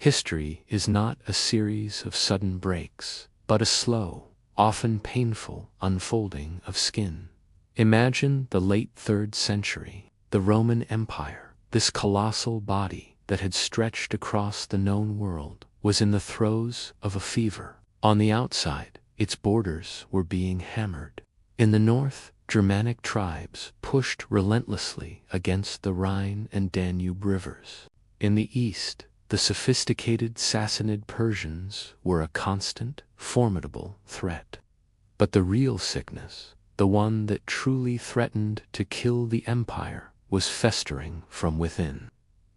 History is not a series of sudden breaks, but a slow, often painful unfolding of skin. Imagine the late 3rd century, the Roman Empire, this colossal body that had stretched across the known world, was in the throes of a fever. On the outside, its borders were being hammered. In the north, Germanic tribes pushed relentlessly against the Rhine and Danube rivers. In the east, the sophisticated Sassanid Persians were a constant, formidable threat. But the real sickness, the one that truly threatened to kill the empire, was festering from within.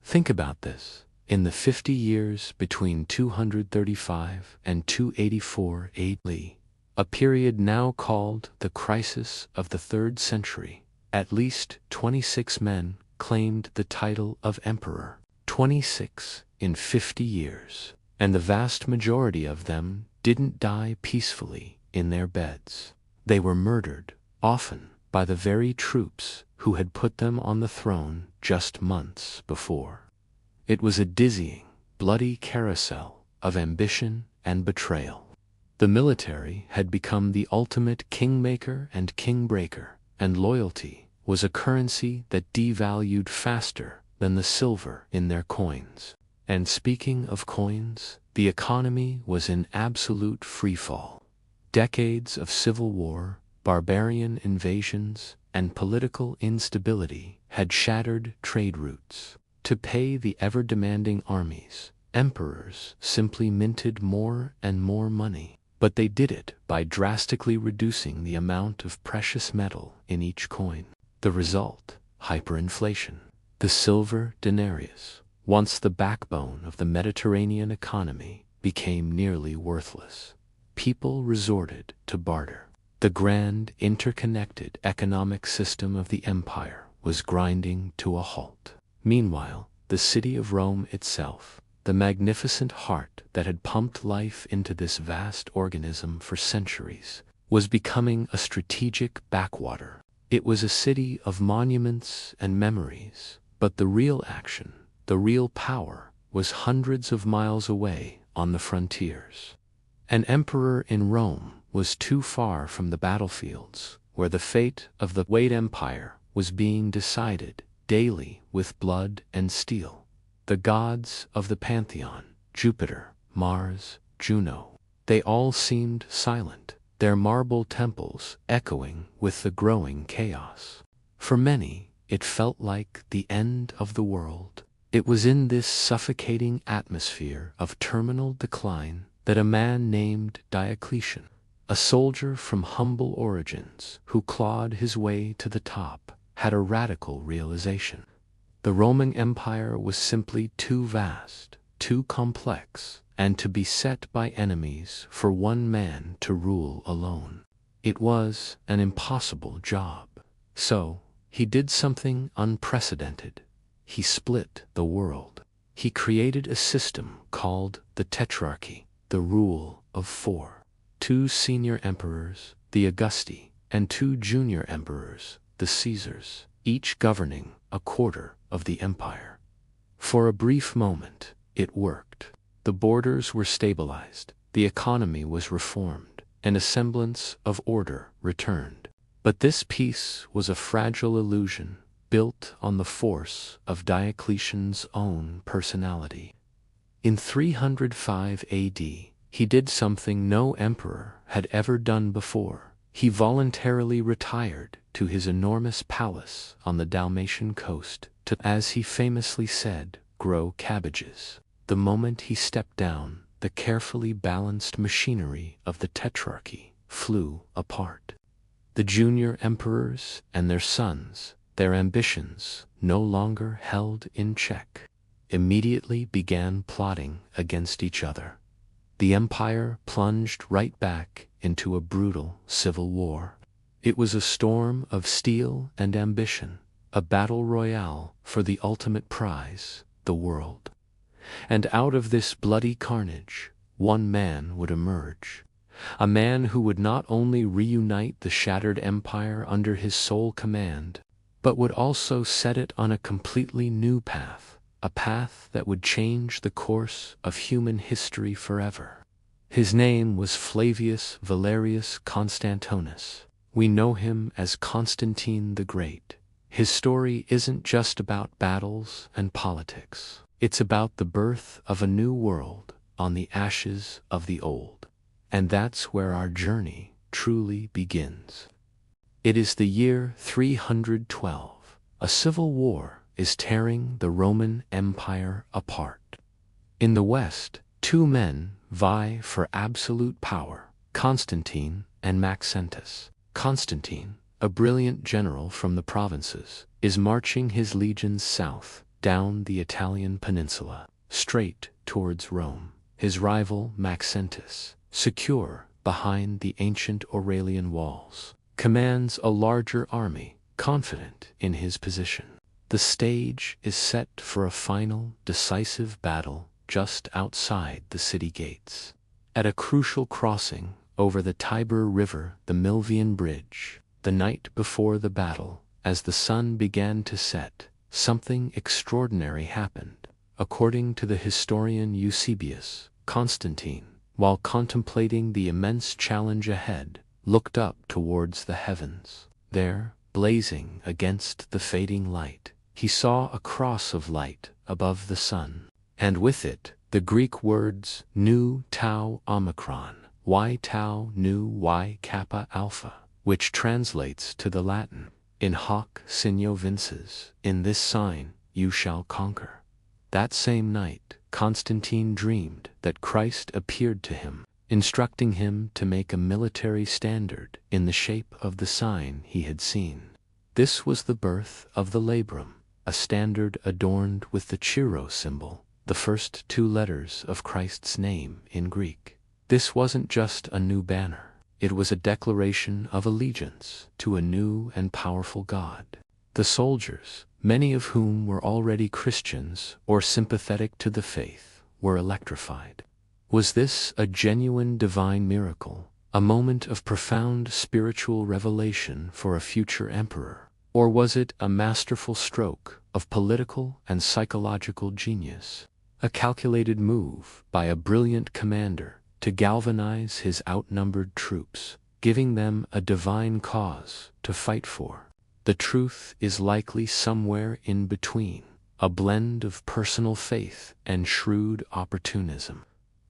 Think about this. In the 50 years between 235 and 284 AD, a period now called the crisis of the 3rd century, at least 26 men claimed the title of emperor. 26 in 50 years. And the vast majority of them didn't die peacefully in their beds. They were murdered, often by the very troops who had put them on the throne just months before. It was a dizzying, bloody carousel of ambition and betrayal. The military had become the ultimate kingmaker and kingbreaker, and loyalty was a currency that devalued faster than the silver in their coins. And speaking of coins, the economy was in absolute freefall. Decades of civil war, barbarian invasions, and political instability had shattered trade routes. To pay the ever-demanding armies, emperors simply minted more and more money, but they did it by drastically reducing the amount of precious metal in each coin. The result: hyperinflation. The silver denarius, once the backbone of the Mediterranean economy, became nearly worthless. People resorted to barter. The grand, interconnected economic system of the empire was grinding to a halt. Meanwhile, the city of Rome itself, the magnificent heart that had pumped life into this vast organism for centuries, was becoming a strategic backwater. It was a city of monuments and memories, but the real action, the real power, was hundreds of miles away on the frontiers. An emperor in Rome was too far from the battlefields, where the fate of the Great Empire was being decided daily with blood and steel. The gods of the pantheon, Jupiter, Mars, Juno, they all seemed silent, their marble temples echoing with the growing chaos. For many, it felt like the end of the world. It was in this suffocating atmosphere of terminal decline that a man named Diocletian, a soldier from humble origins who clawed his way to the top, had a radical realization. The Roman Empire was simply too vast, too complex, and to be set by enemies for one man to rule alone. It was an impossible job. So, he did something unprecedented. He split the world. He created a system called the Tetrarchy, the rule of 4. 2 senior emperors, the Augusti, and 2 junior emperors, the Caesars, each governing a quarter of the empire. For a brief moment, it worked. The borders were stabilized, the economy was reformed, and a semblance of order returned. But this peace was a fragile illusion built on the force of Diocletian's own personality. In 305 AD, he did something no emperor had ever done before. He voluntarily retired to his enormous palace on the Dalmatian coast to, as he famously said, grow cabbages. The moment he stepped down, the carefully balanced machinery of the Tetrarchy flew apart. The junior emperors and their sons, their ambitions no longer held in check, immediately began plotting against each other. The empire plunged right back into a brutal civil war. It was a storm of steel and ambition, a battle royale for the ultimate prize, the world. And out of this bloody carnage, one man would emerge. A man who would not only reunite the shattered empire under his sole command, but would also set it on a completely new path, a path that would change the course of human history forever. His name was Flavius Valerius Constantinus. We know him as Constantine the Great. His story isn't just about battles and politics. It's about the birth of a new world on the ashes of the old. And that's where our journey truly begins. It is the year 312. A civil war is tearing the Roman Empire apart. In the West, two men vie for absolute power, Constantine and Maxentius. Constantine, a brilliant general from the provinces, is marching his legions south, down the Italian peninsula, straight towards Rome. His rival Maxentius, secure behind the ancient Aurelian walls, commands a larger army, confident in his position. The stage is set for a final, decisive battle just outside the city gates. At a crucial crossing over the Tiber River, the Milvian Bridge, the night before the battle, as the sun began to set, something extraordinary happened. According to the historian Eusebius, Constantine, while contemplating the immense challenge ahead, looked up towards the heavens. There, blazing against the fading light, he saw a cross of light above the sun, and with it the Greek words Nu Tau Omicron, Y Tau Nu Y Kappa Alpha, which translates to the Latin, In hoc signo vinces, in this sign you shall conquer. That same night, Constantine dreamed that Christ appeared to him, instructing him to make a military standard in the shape of the sign he had seen. This was the birth of the labrum, a standard adorned with the Chi symbol, the first two letters of Christ's name in Greek. This wasn't just a new banner. It was a declaration of allegiance to a new and powerful God. The soldiers, many of whom were already Christians or sympathetic to the faith, were electrified. Was this a genuine divine miracle, a moment of profound spiritual revelation for a future emperor? Or was it a masterful stroke of political and psychological genius, a calculated move by a brilliant commander to galvanize his outnumbered troops, giving them a divine cause to fight for? The truth is likely somewhere in between, a blend of personal faith and shrewd opportunism.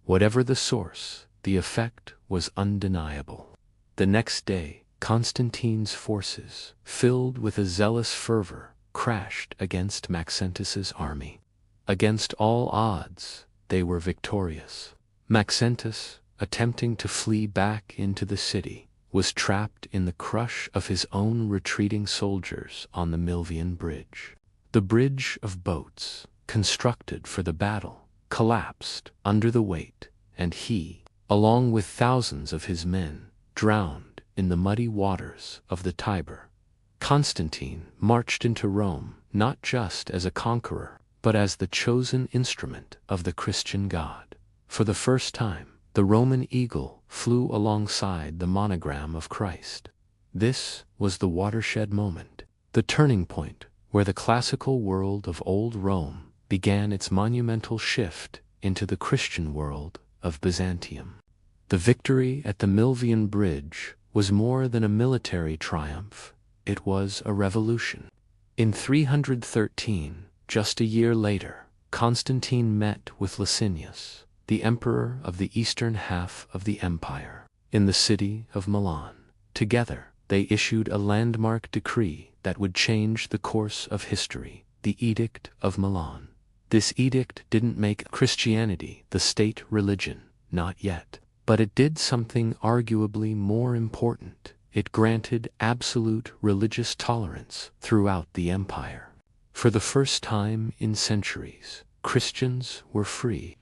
Whatever the source, the effect was undeniable. The next day, Constantine's forces, filled with a zealous fervor, crashed against Maxentius's army. Against all odds, they were victorious. Maxentius, attempting to flee back into the city, was trapped in the crush of his own retreating soldiers on the Milvian Bridge. The bridge of boats, constructed for the battle, collapsed under the weight, and he, along with thousands of his men, drowned in the muddy waters of the Tiber. Constantine marched into Rome not just as a conqueror, but as the chosen instrument of the Christian God. For the first time, the Roman eagle flew alongside the monogram of Christ. This was the watershed moment, the turning point where the classical world of old Rome began its monumental shift into the Christian world of Byzantium. The victory at the Milvian Bridge was more than a military triumph, it was a revolution. In 313, just a year later, Constantine met with Licinius, the emperor of the eastern half of the empire, in the city of Milan. Together, they issued a landmark decree that would change the course of history, the Edict of Milan. This edict didn't make Christianity the state religion, not yet. But it did something arguably more important. It granted absolute religious tolerance throughout the empire. For the first time in centuries, Christians were free.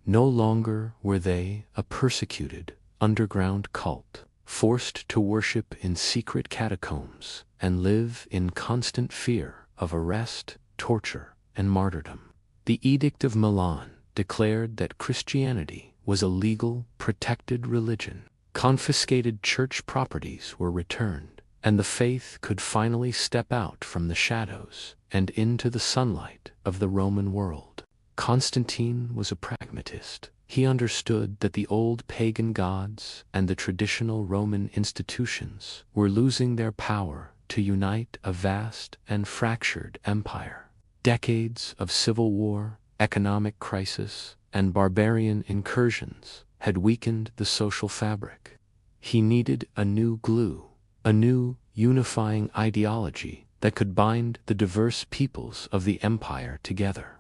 No longer were they a persecuted, underground cult, forced to worship in secret catacombs and live in constant fear of arrest, torture, and martyrdom. The Edict of Milan declared that Christianity was a legal, protected religion. Confiscated church properties were returned, and the faith could finally step out from the shadows and into the sunlight of the Roman world. Constantine was a pragmatist. He understood that the old pagan gods and the traditional Roman institutions were losing their power to unite a vast and fractured empire. Decades of civil war, economic crisis, and barbarian incursions had weakened the social fabric. He needed a new glue, a new unifying ideology that could bind the diverse peoples of the empire together.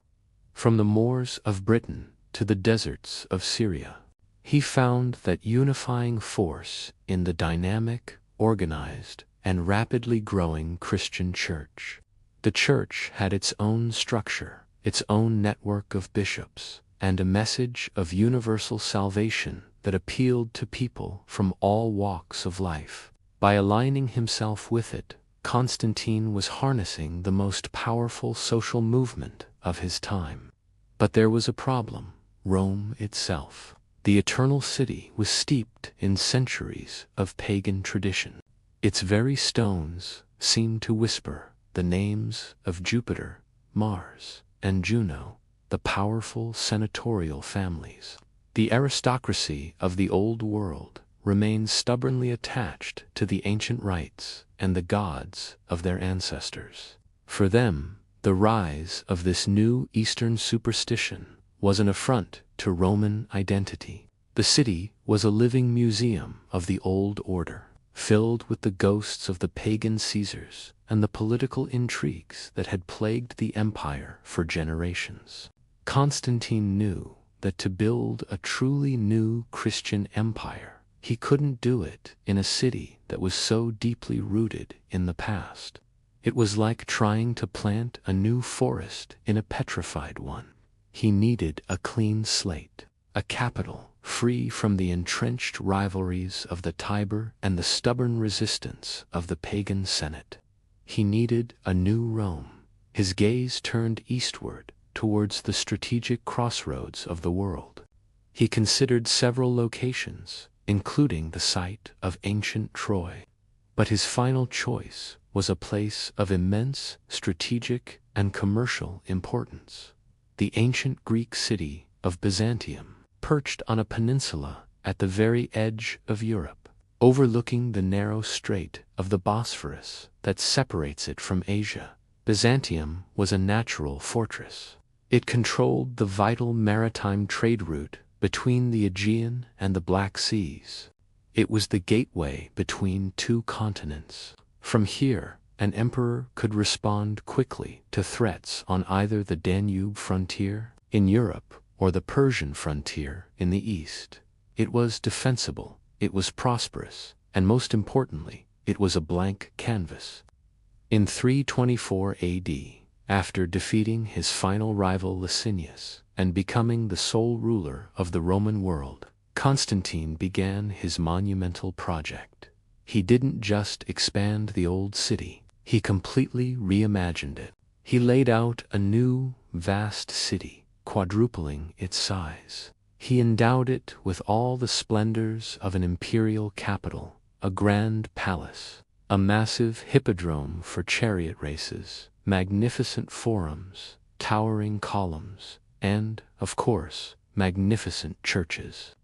From the moors of Britain to the deserts of Syria, he found that unifying force in the dynamic, organized, and rapidly growing Christian church. The church had its own structure, its own network of bishops, and a message of universal salvation that appealed to people from all walks of life. By aligning himself with it, Constantine was harnessing the most powerful social movement of his time. But there was a problem: Rome itself. The Eternal City was steeped in centuries of pagan tradition. Its very stones seemed to whisper the names of Jupiter, Mars, and Juno, the powerful senatorial families. The aristocracy of the Old World remained stubbornly attached to the ancient rites and the gods of their ancestors. For them, the rise of this new Eastern superstition was an affront to Roman identity. The city was a living museum of the old order, filled with the ghosts of the pagan Caesars and the political intrigues that had plagued the empire for generations. Constantine knew that to build a truly new Christian empire, he couldn't do it in a city that was so deeply rooted in the past. It was like trying to plant a new forest in a petrified one. He needed a clean slate, a capital free from the entrenched rivalries of the Tiber and the stubborn resistance of the pagan Senate. He needed a new Rome. His gaze turned eastward towards the strategic crossroads of the world. He considered several locations, including the site of ancient Troy. But his final choice was a place of immense strategic and commercial importance: the ancient Greek city of Byzantium, perched on a peninsula at the very edge of Europe, overlooking the narrow strait of the Bosphorus that separates it from Asia. Byzantium was a natural fortress. It controlled the vital maritime trade route between the Aegean and the Black Seas. It was the gateway between two continents. From here, an emperor could respond quickly to threats on either the Danube frontier in Europe or the Persian frontier in the east. It was defensible, it was prosperous, and most importantly, it was a blank canvas. In 324 AD, after defeating his final rival Licinius and becoming the sole ruler of the Roman world, Constantine began his monumental project. He didn't just expand the old city, he completely reimagined it. He laid out a new, vast city, quadrupling its size. He endowed it with all the splendors of an imperial capital, a grand palace, a massive hippodrome for chariot races, magnificent forums, towering columns, and, of course, magnificent churches.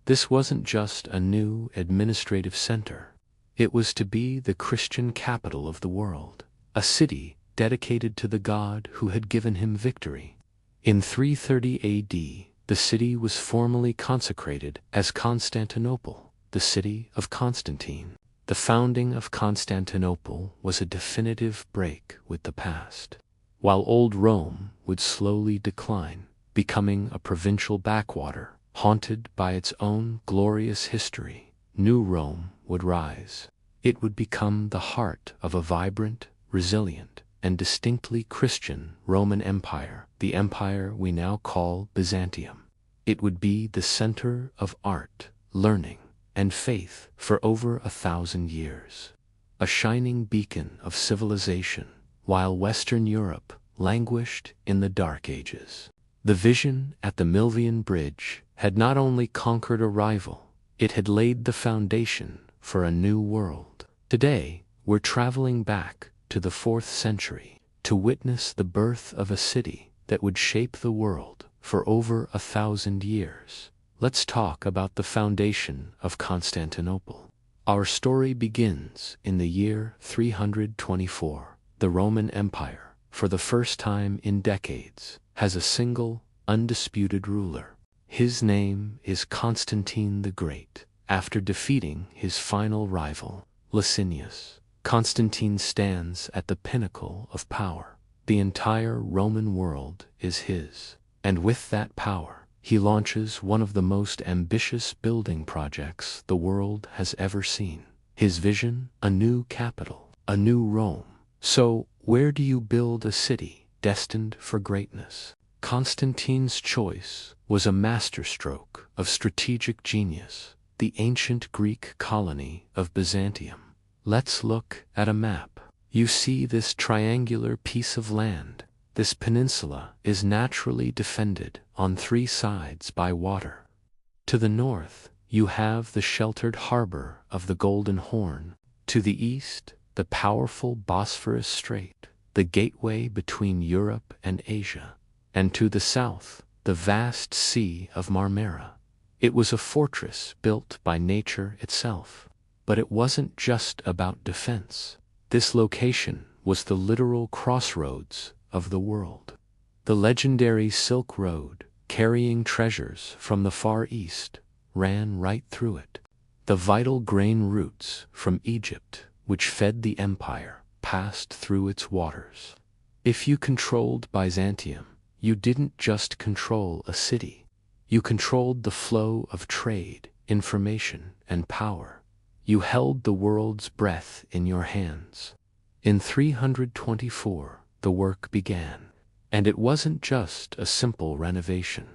This wasn't just a new administrative center. It was to be the Christian capital of the world, a city dedicated to the God who had given him victory. In 330 AD, the city was formally consecrated as Constantinople, the city of Constantine. The founding of Constantinople was a definitive break with the past. While old Rome would slowly decline, becoming a provincial backwater, haunted by its own glorious history, new Rome would rise. It would become the heart of a vibrant, resilient, and distinctly Christian Roman Empire, the empire we now call Byzantium. It would be the center of art, learning, and faith for over 1,000 years. A shining beacon of civilization, while Western Europe languished in the Dark Ages. The vision at the Milvian Bridge had not only conquered a rival, it had laid the foundation for a new world. Today, we're traveling back to the 4th century to witness the birth of a city that would shape the world for over 1,000 years. Let's talk about the foundation of Constantinople. Our story begins in the year 324. The Roman Empire, for the first time in decades, has a single, undisputed ruler. His name is Constantine the Great. After defeating his final rival, Licinius, Constantine stands at the pinnacle of power. The entire Roman world is his. And with that power, he launches one of the most ambitious building projects the world has ever seen. His vision, a new capital, a new Rome. So, where do you build a city destined for greatness? Constantine's choice was a masterstroke of strategic genius, the ancient Greek colony of Byzantium. Let's look at a map. You see this triangular piece of land. This peninsula is naturally defended on 3 sides by water. To the north, you have the sheltered harbor of the Golden Horn. To the east, the powerful Bosphorus Strait, the gateway between Europe and Asia. And to the south, the vast Sea of Marmara. It was a fortress built by nature itself. But it wasn't just about defense. This location was the literal crossroads of the world. The legendary Silk Road, carrying treasures from the Far East, ran right through it. The vital grain routes from Egypt, which fed the empire, passed through its waters. If you controlled Byzantium, you didn't just control a city. You controlled the flow of trade, information, and power. You held the world's breath in your hands. In 324, the work began. And it wasn't just a simple renovation.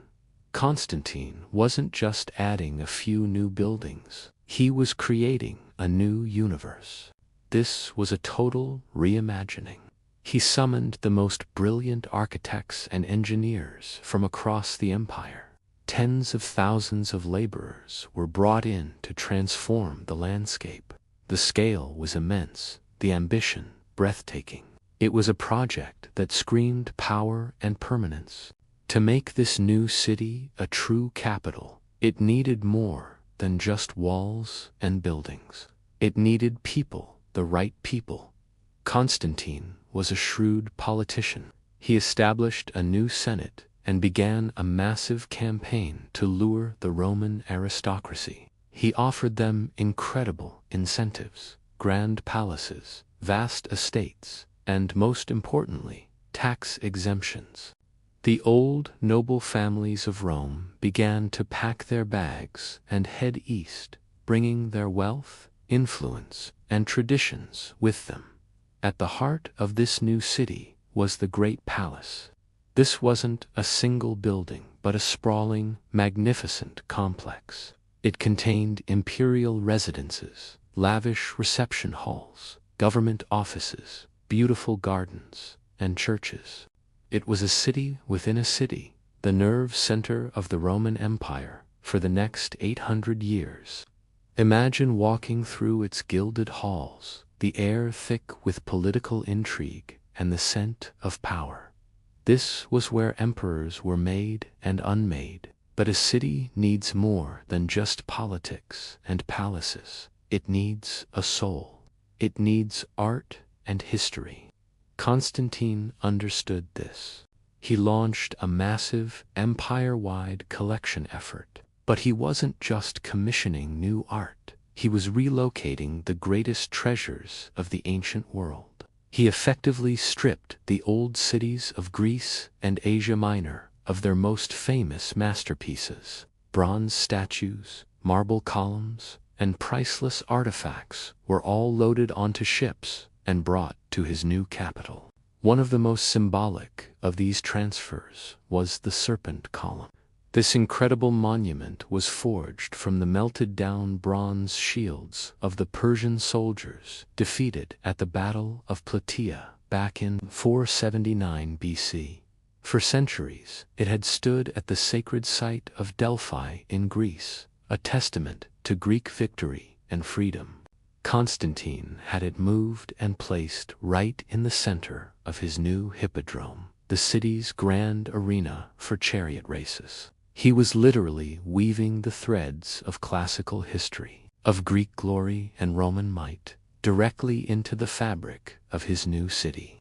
Constantine wasn't just adding a few new buildings. He was creating a new universe. This was a total reimagining. He summoned the most brilliant architects and engineers from across the empire. Tens of thousands of laborers were brought in to transform the landscape. The scale was immense, the ambition breathtaking. It was a project that screamed power and permanence. To make this new city a true capital, it needed more than just walls and buildings. It needed people, the right people. Constantine was a shrewd politician. He established a new senate and began a massive campaign to lure the Roman aristocracy. He offered them incredible incentives, grand palaces, vast estates, and most importantly, tax exemptions. The old noble families of Rome began to pack their bags and head east, bringing their wealth, influence, and traditions with them. At the heart of this new city was the Great Palace. This wasn't a single building, but a sprawling, magnificent complex. It contained imperial residences, lavish reception halls, government offices, beautiful gardens, and churches. It was a city within a city, the nerve center of the Roman Empire for the next 800 years. Imagine walking through its gilded halls, the air thick with political intrigue and the scent of power. This was where emperors were made and unmade. But a city needs more than just politics and palaces. It needs a soul. It needs art and history. Constantine understood this. He launched a massive, empire-wide collection effort. But he wasn't just commissioning new art. He was relocating the greatest treasures of the ancient world. He effectively stripped the old cities of Greece and Asia Minor of their most famous masterpieces. Bronze statues, marble columns, and priceless artifacts were all loaded onto ships and brought to his new capital. One of the most symbolic of these transfers was the Serpent Column. This incredible monument was forged from the melted-down bronze shields of the Persian soldiers defeated at the Battle of Plataea back in 479 BC. For centuries, it had stood at the sacred site of Delphi in Greece, a testament to Greek victory and freedom. Constantine had it moved and placed right in the center of his new hippodrome, the city's grand arena for chariot races. He was literally weaving the threads of classical history, of Greek glory and Roman might, directly into the fabric of his new city.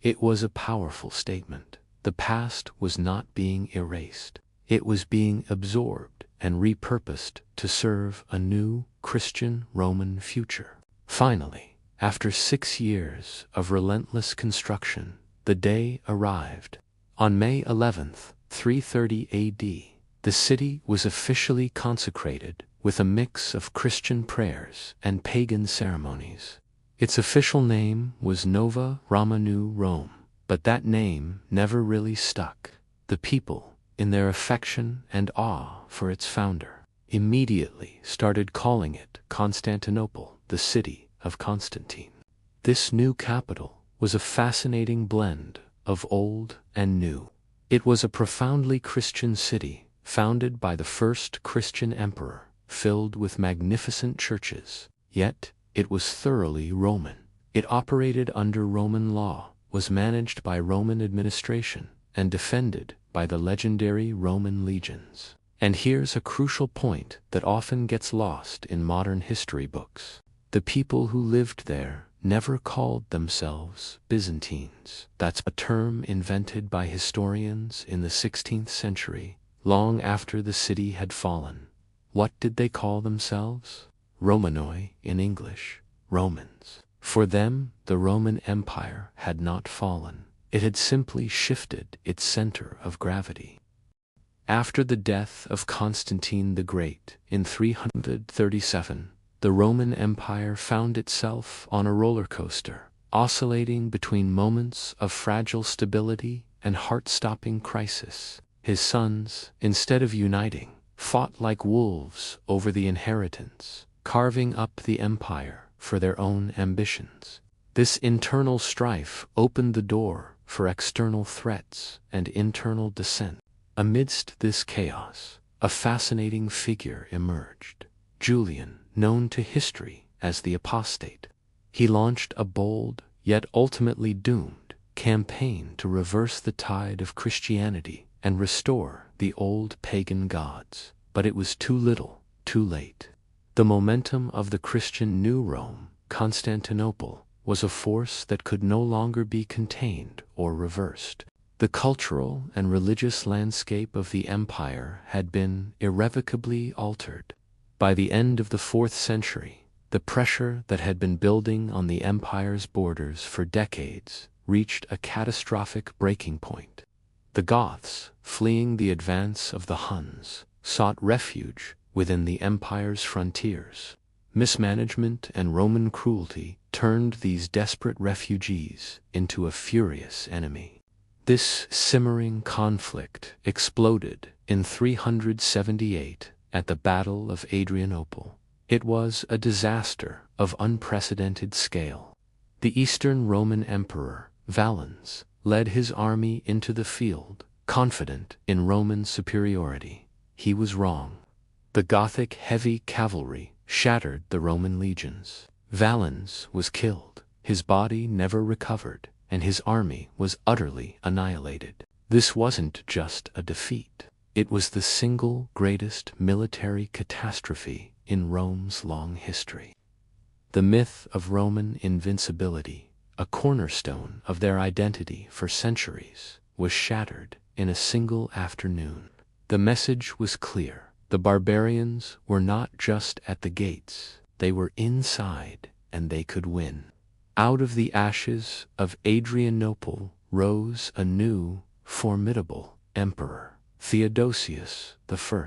It was a powerful statement. The past was not being erased. It was being absorbed and repurposed to serve a new Christian Roman future. Finally, after 6 years of relentless construction, the day arrived. On May 11th, 330 AD, the city was officially consecrated with a mix of Christian prayers and pagan ceremonies. Its official name was Nova Romanu Rome, but that name never really stuck. The people, in their affection and awe for its founder, immediately started calling it Constantinople, the city of Constantine. This new capital was a fascinating blend of old and new. It was a profoundly Christian city, founded by the first Christian emperor, filled with magnificent churches, yet it was thoroughly Roman. It operated under Roman law, was managed by Roman administration, and defended by the legendary Roman legions. And here's a crucial point that often gets lost in modern history books. The people who lived there never called themselves Byzantines. That's a term invented by historians in the 16th century, long after the city had fallen. What did they call themselves? Romanoi in English, Romans. For them, the Roman Empire had not fallen. It had simply shifted its center of gravity. After the death of Constantine the Great in 337, the Roman Empire found itself on a roller coaster, oscillating between moments of fragile stability and heart-stopping crisis. His sons, instead of uniting, fought like wolves over the inheritance, carving up the empire for their own ambitions. This internal strife opened the door for external threats and internal dissent. Amidst this chaos, a fascinating figure emerged. Julian, known to history as the Apostate. He launched a bold, yet ultimately doomed, campaign to reverse the tide of Christianity and restore the old pagan gods. But it was too little, too late. The momentum of the Christian New Rome, Constantinople, was a force that could no longer be contained or reversed. The cultural and religious landscape of the empire had been irrevocably altered. By the end of the 4th century, the pressure that had been building on the empire's borders for decades reached a catastrophic breaking point. The Goths, fleeing the advance of the Huns, sought refuge within the empire's frontiers. Mismanagement and Roman cruelty turned these desperate refugees into a furious enemy. This simmering conflict exploded in 378 at the Battle of Adrianople. It was a disaster of unprecedented scale. The Eastern Roman Emperor, Valens, led his army into the field, confident in Roman superiority. He was wrong. The Gothic heavy cavalry shattered the Roman legions. Valens was killed, his body never recovered, and his army was utterly annihilated. This wasn't just a defeat. It was the single greatest military catastrophe in Rome's long history. The myth of Roman invincibility, a cornerstone of their identity for centuries, was shattered in a single afternoon. The message was clear. The barbarians were not just at the gates, they were inside, and they could win. Out of the ashes of Adrianople rose a new, formidable emperor, Theodosius I.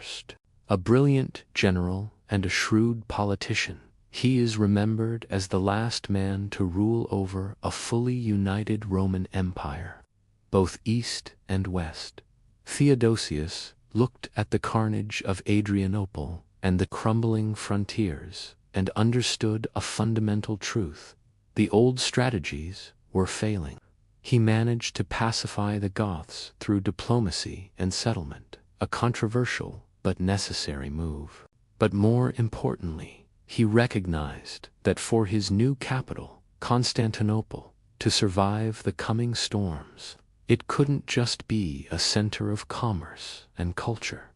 A brilliant general and a shrewd politician, he is remembered as the last man to rule over a fully united Roman Empire, both east and west. Theodosius looked at the carnage of Adrianople and the crumbling frontiers and understood a fundamental truth. The old strategies were failing. He managed to pacify the Goths through diplomacy and settlement, a controversial but necessary move. But more importantly, He recognized that for his new capital, Constantinople, to survive the coming storms, it couldn't just be a center of commerce and culture.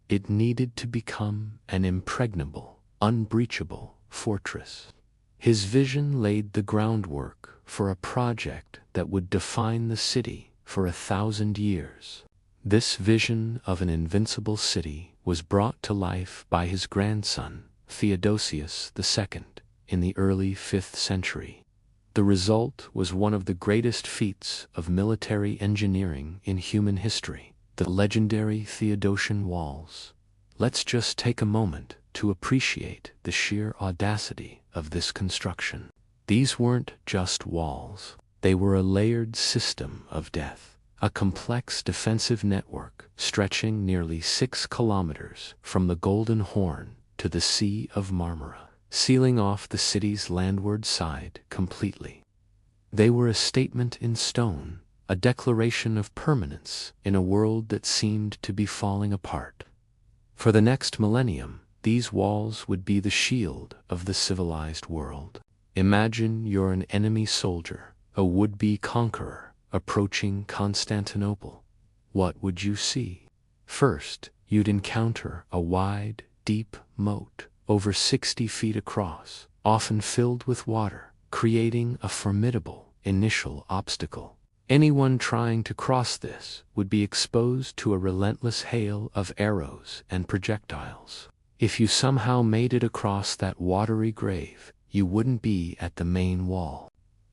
It needed to become an impregnable, unbreachable fortress. His vision laid the groundwork for a project that would define the city for 1,000 years. This vision of an invincible city was brought to life by his grandson, Theodosius II, in the early 5th century. The result was one of the greatest feats of military engineering in human history, the legendary Theodosian walls. Let's just take a moment to appreciate the sheer audacity of this construction. These weren't just walls. They were a layered system of death, a complex defensive network stretching nearly 6 kilometers from the Golden Horn to the Sea of Marmara, sealing off the city's landward side completely. They were a statement in stone, a declaration of permanence in a world that seemed to be falling apart. For the next millennium, these walls would be the shield of the civilized world. Imagine you're an enemy soldier, a would-be conqueror, approaching Constantinople. What would you see? First, you'd encounter a wide, deep moat, over 60 feet across, often filled with water, creating a formidable initial obstacle. Anyone trying to cross this would be exposed to a relentless hail of arrows and projectiles. If you somehow made it across that watery grave, you wouldn't be at the main wall.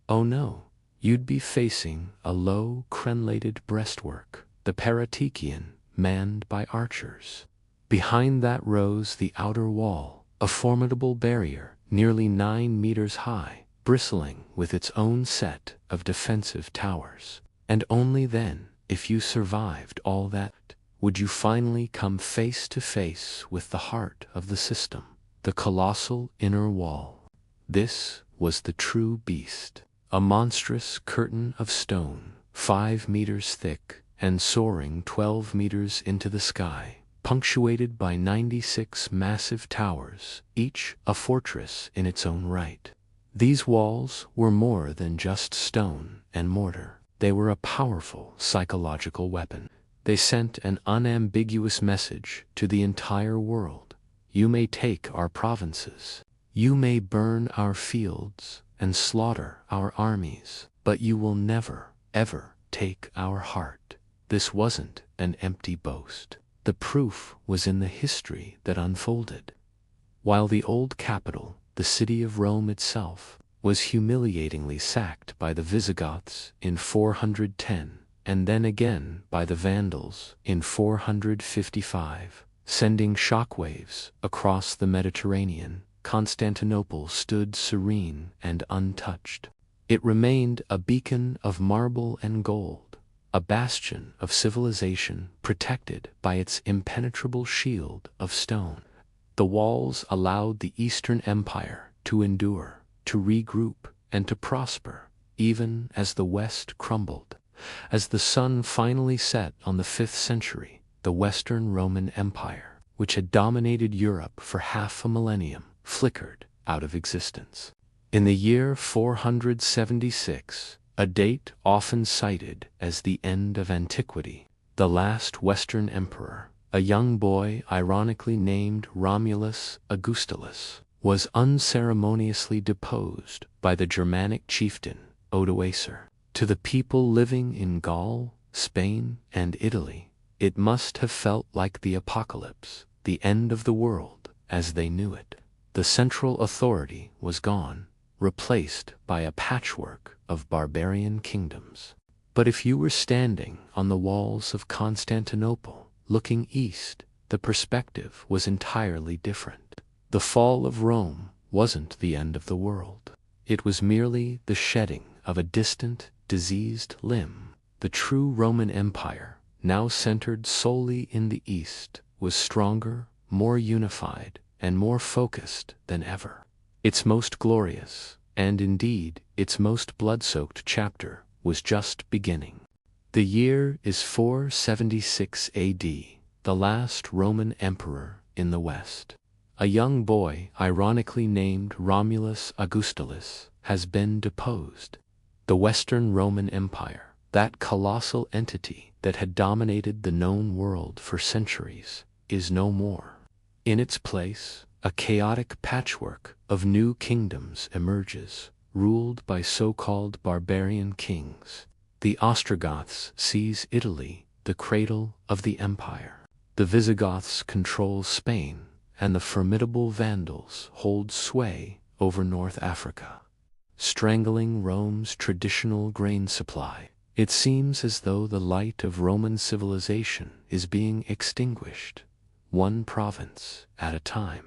Oh no, you'd be facing a low, crenellated breastwork, the Paratikeon, manned by archers. Behind that rose the outer wall, a formidable barrier, nearly 9 meters high, bristling with its own set of defensive towers. And only then, if you survived all that, would you finally come face to face with the heart of the system, the colossal inner wall. This was the true beast, a monstrous curtain of stone, 5 meters thick and soaring 12 meters into the sky, punctuated by 96 massive towers, each a fortress in its own right. These walls were more than just stone and mortar. They were a powerful psychological weapon. They sent an unambiguous message to the entire world. You may take our provinces. You may burn our fields and slaughter our armies, but you will never, ever take our heart. This wasn't an empty boast. The proof was in the history that unfolded. While the old capital, the city of Rome itself, was humiliatingly sacked by the Visigoths in 410, and then again by the Vandals in 455, sending shockwaves across the Mediterranean, Constantinople stood serene and untouched. It remained a beacon of marble and gold, a bastion of civilization protected by its impenetrable shield of stone. The walls allowed the Eastern Empire to endure, to regroup, and to prosper, even as the West crumbled. As the sun finally set on the 5th century, the Western Roman Empire, which had dominated Europe for half a millennium, flickered out of existence. In the year 476, a date often cited as the end of antiquity, the last Western emperor, a young boy ironically named Romulus Augustulus, was unceremoniously deposed by the Germanic chieftain Odoacer. To the people living in Gaul, Spain, and Italy, it must have felt like the apocalypse, the end of the world as they knew it. The central authority was gone, replaced by a patchwork of barbarian kingdoms. But if you were standing on the walls of Constantinople, looking east, the perspective was entirely different. The fall of Rome wasn't the end of the world. It was merely the shedding of a distant, diseased limb. The true Roman Empire, now centered solely in the East, was stronger, more unified, and more focused than ever. Its most glorious, and indeed its most blood-soaked chapter, was just beginning. The year is 476 AD, the last Roman emperor in the West. A young boy, ironically named Romulus Augustulus, has been deposed. The Western Roman Empire, that colossal entity that had dominated the known world for centuries, is no more. In its place, a chaotic patchwork of new kingdoms emerges, ruled by so-called barbarian kings. The Ostrogoths seize Italy, the cradle of the empire. The Visigoths control Spain, and the formidable Vandals hold sway over North Africa, strangling Rome's traditional grain supply. It seems as though the light of Roman civilization is being extinguished, one province at a time.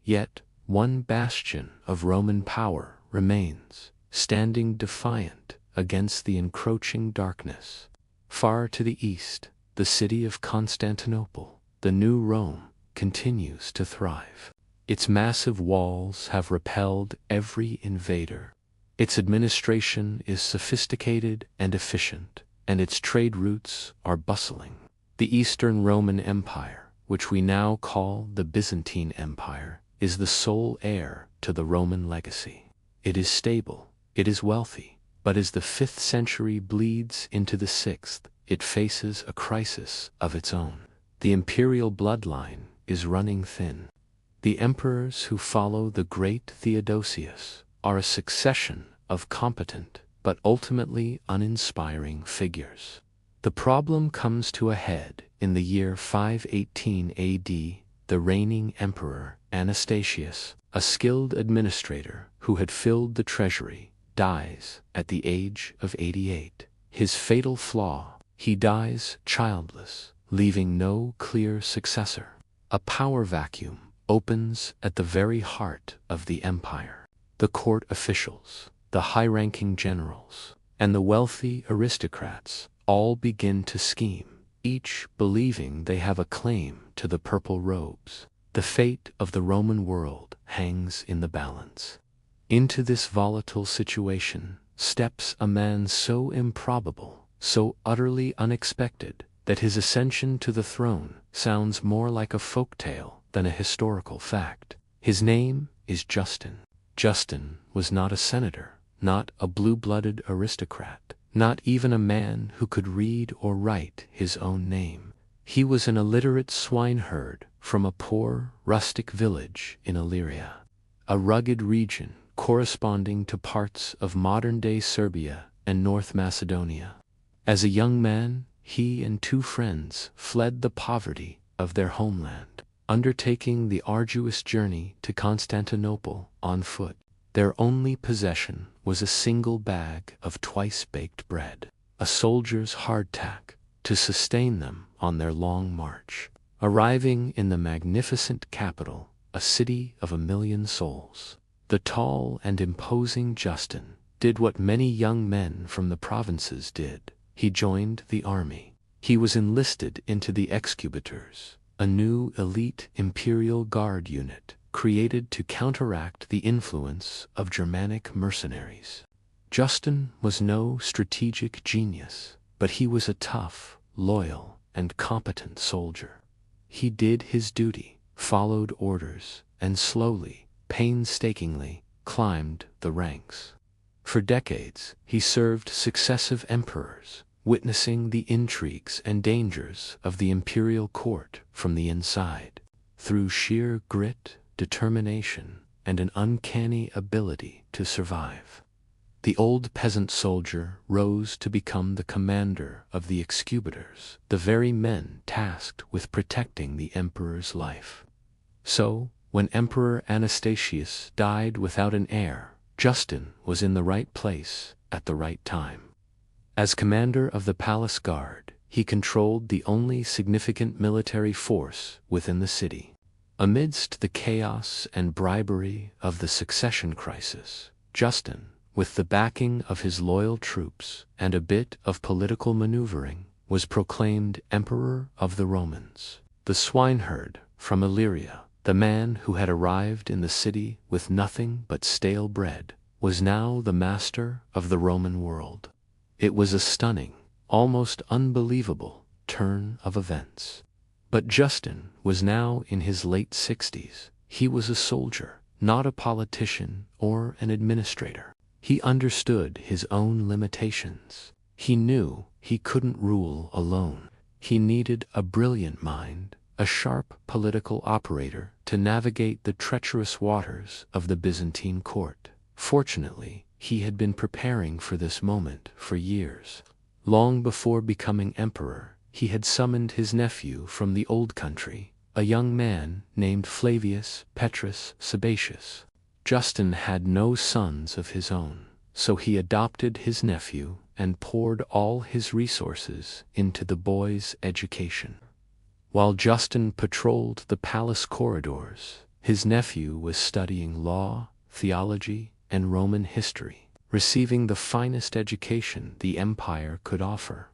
Yet, one bastion of Roman power remains, standing defiant against the encroaching darkness. Far to the east, the city of Constantinople, the new Rome, continues to thrive. Its massive walls have repelled every invader. Its administration is sophisticated and efficient, and its trade routes are bustling. The Eastern Roman Empire, which we now call the Byzantine Empire, is the sole heir to the Roman legacy. It is stable, it is wealthy, but as the 5th century bleeds into the 6th, it faces a crisis of its own. The imperial bloodline is running thin. The emperors who follow the great Theodosius are a succession of competent but ultimately uninspiring figures. The problem comes to a head in the year 518 AD. The reigning emperor, Anastasius, a skilled administrator who had filled the treasury, dies at the age of 88. His fatal flaw: he dies childless, leaving no clear successor. A power vacuum opens at the very heart of the empire. The court officials, the high-ranking generals, and the wealthy aristocrats all begin to scheme, each believing they have a claim to the purple robes. The fate of the Roman world hangs in the balance. Into this volatile situation steps a man so improbable, so utterly unexpected, that his ascension to the throne sounds more like a folk tale than a historical fact. His name is Justin. Justin was not a senator, not a blue-blooded aristocrat, not even a man who could read or write his own name. He was an illiterate swineherd from a poor, rustic village in Illyria, a rugged region corresponding to parts of modern-day Serbia and North Macedonia. As a young man, he and 2 friends fled the poverty of their homeland, undertaking the arduous journey to Constantinople on foot. Their only possession was a single bag of twice-baked bread, a soldier's hardtack, to sustain them on their long march. Arriving in the magnificent capital, a city of 1,000,000 souls, the tall and imposing Justin did what many young men from the provinces did. He joined the army. He was enlisted into the Excubitors, a new elite imperial guard unit created to counteract the influence of Germanic mercenaries. Justin was no strategic genius, but he was a tough, loyal, and competent soldier. He did his duty, followed orders, and slowly, painstakingly, climbed the ranks. For decades, he served successive emperors, witnessing the intrigues and dangers of the imperial court from the inside. Through sheer grit, determination, and an uncanny ability to survive, the old peasant soldier rose to become the commander of the Excubitors, the very men tasked with protecting the emperor's life. So, when Emperor Anastasius died without an heir, Justin was in the right place at the right time. As commander of the palace guard, he controlled the only significant military force within the city. Amidst the chaos and bribery of the succession crisis, Justin, with the backing of his loyal troops and a bit of political maneuvering, was proclaimed Emperor of the Romans. The swineherd from Illyria, the man who had arrived in the city with nothing but stale bread, was now the master of the Roman world. It was a stunning, almost unbelievable turn of events. But Justin was now in his late 60s, He was a soldier, not a politician or an administrator. He understood his own limitations. He knew he couldn't rule alone. He needed a brilliant mind, a sharp political operator to navigate the treacherous waters of the Byzantine court. Fortunately, he had been preparing for this moment for years. Long before becoming emperor, he had summoned his nephew from the old country, a young man named Flavius Petrus Sebatius. Justin had no sons of his own, so he adopted his nephew and poured all his resources into the boy's education. While Justin patrolled the palace corridors, his nephew was studying law, theology, and Roman history, receiving the finest education the empire could offer.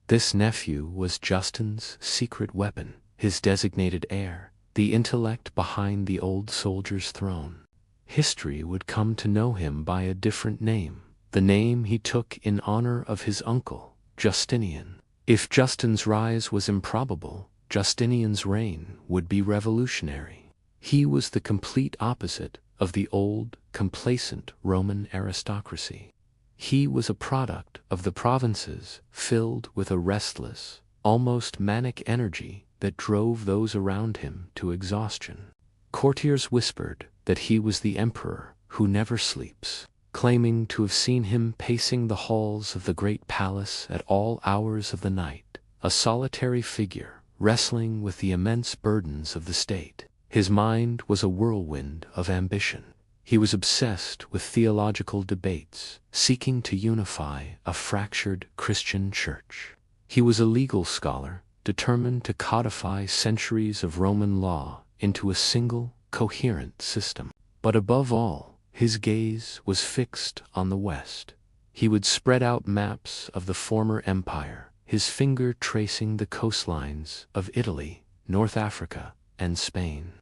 This nephew was Justin's secret weapon, his designated heir, the intellect behind the old soldier's throne. History would come to know him by a different name, the name he took in honor of his uncle, Justinian. If Justin's rise was improbable, Justinian's reign would be revolutionary. He was the complete opposite of the old, complacent Roman aristocracy. He was a product of the provinces, filled with a restless, almost manic energy that drove those around him to exhaustion. Courtiers whispered that he was the emperor who never sleeps, claiming to have seen him pacing the halls of the great palace at all hours of the night, a solitary figure wrestling with the immense burdens of the state. His mind was a whirlwind of ambition. He was obsessed with theological debates, seeking to unify a fractured Christian church. He was a legal scholar, determined to codify centuries of Roman law into a single, coherent system. But above all, his gaze was fixed on the West. He would spread out maps of the former empire, his finger tracing the coastlines of Italy, North Africa, and Spain.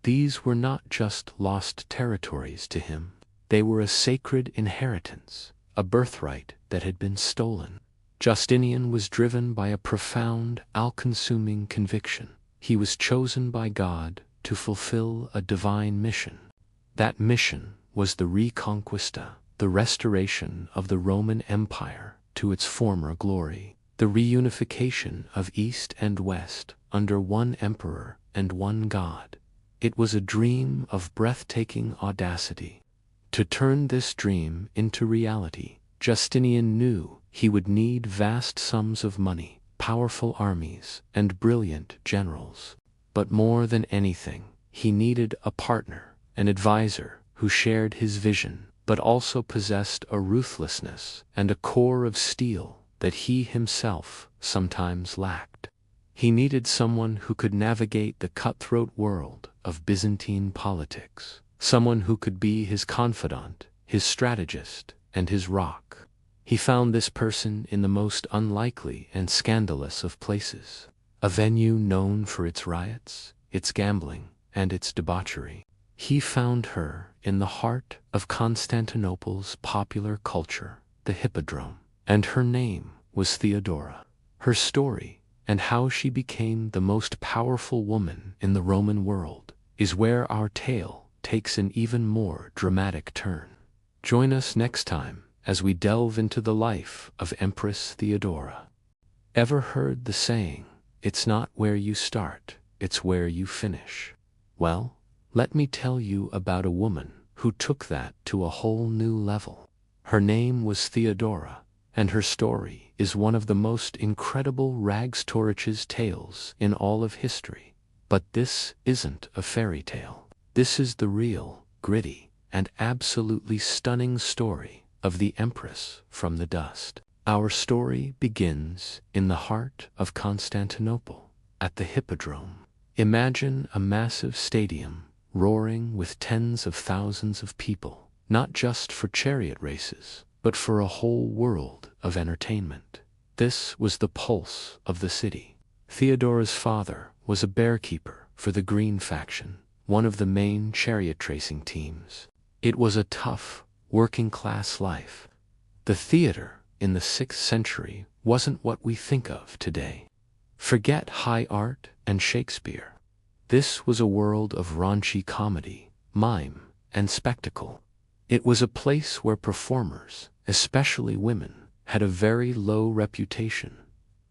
These were not just lost territories to him. They were a sacred inheritance, a birthright that had been stolen. Justinian was driven by a profound, all-consuming conviction. He was chosen by God to fulfill a divine mission. That mission was the Reconquista, the restoration of the Roman Empire to its former glory, the reunification of East and West under one emperor and one God. It was a dream of breathtaking audacity. To turn this dream into reality, Justinian knew he would need vast sums of money, powerful armies, and brilliant generals. But more than anything, he needed a partner, an advisor who shared his vision, but also possessed a ruthlessness and a core of steel that he himself sometimes lacked. He needed someone who could navigate the cutthroat world of Byzantine politics, someone who could be his confidant, his strategist, and his rock. He found this person in the most unlikely and scandalous of places, a venue known for its riots, its gambling, and its debauchery. He found her in the heart of Constantinople's popular culture, the Hippodrome, and her name was Theodora. Her story, and how she became the most powerful woman in the Roman world, is where our tale takes an even more dramatic turn. Join us next time as we delve into the life of Empress Theodora. Ever heard the saying, "It's not where you start, it's where you finish"? Well, let me tell you about a woman who took that to a whole new level. Her name was Theodora, and her story is one of the most incredible rags to riches tales in all of history. But this isn't a fairy tale. This is the real, gritty, and absolutely stunning story of the Empress from the dust. Our story begins in the heart of Constantinople, at the Hippodrome. Imagine a massive stadium roaring with tens of thousands of people, not just for chariot races, but for a whole world of entertainment. This was the pulse of the city. Theodora's father was a bearkeeper for the Green faction, one of the main chariot racing teams. It was a tough, working-class life. The theater in the 6th century wasn't what we think of today. Forget high art and Shakespeare. This was a world of raunchy comedy, mime, and spectacle. It was a place where performers, especially women, had a very low reputation.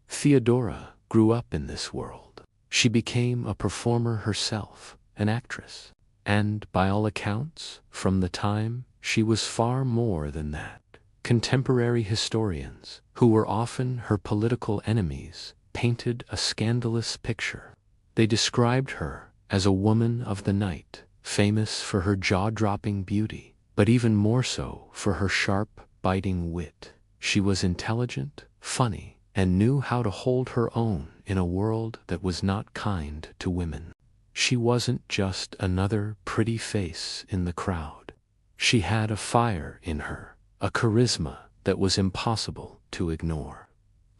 Theodora grew up in this world. She became a performer herself, an actress. And, by all accounts, from the time, she was far more than that. Contemporary historians, who were often her political enemies, painted a scandalous picture. They described her as a woman of the night, famous for her jaw-dropping beauty, but even more so for her sharp, biting wit. She was intelligent, funny, and knew how to hold her own in a world that was not kind to women. She wasn't just another pretty face in the crowd. She had a fire in her, a charisma that was impossible to ignore.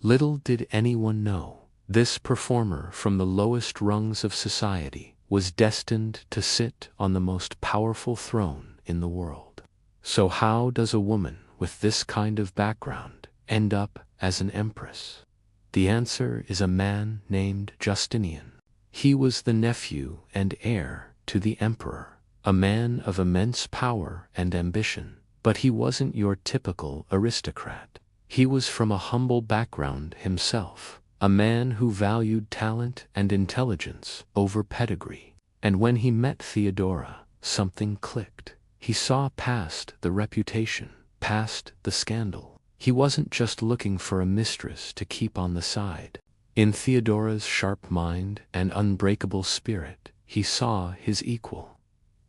Little did anyone know, this performer from the lowest rungs of society was destined to sit on the most powerful throne in the world. So how does a woman with this kind of background end up as an empress? The answer is a man named Justinian. He was the nephew and heir to the emperor, a man of immense power and ambition, but he wasn't your typical aristocrat. He was from a humble background himself, a man who valued talent and intelligence over pedigree. And when he met Theodora, something clicked. He saw past the reputation, past the scandal. He wasn't just looking for a mistress to keep on the side. In Theodora's sharp mind and unbreakable spirit, he saw his equal.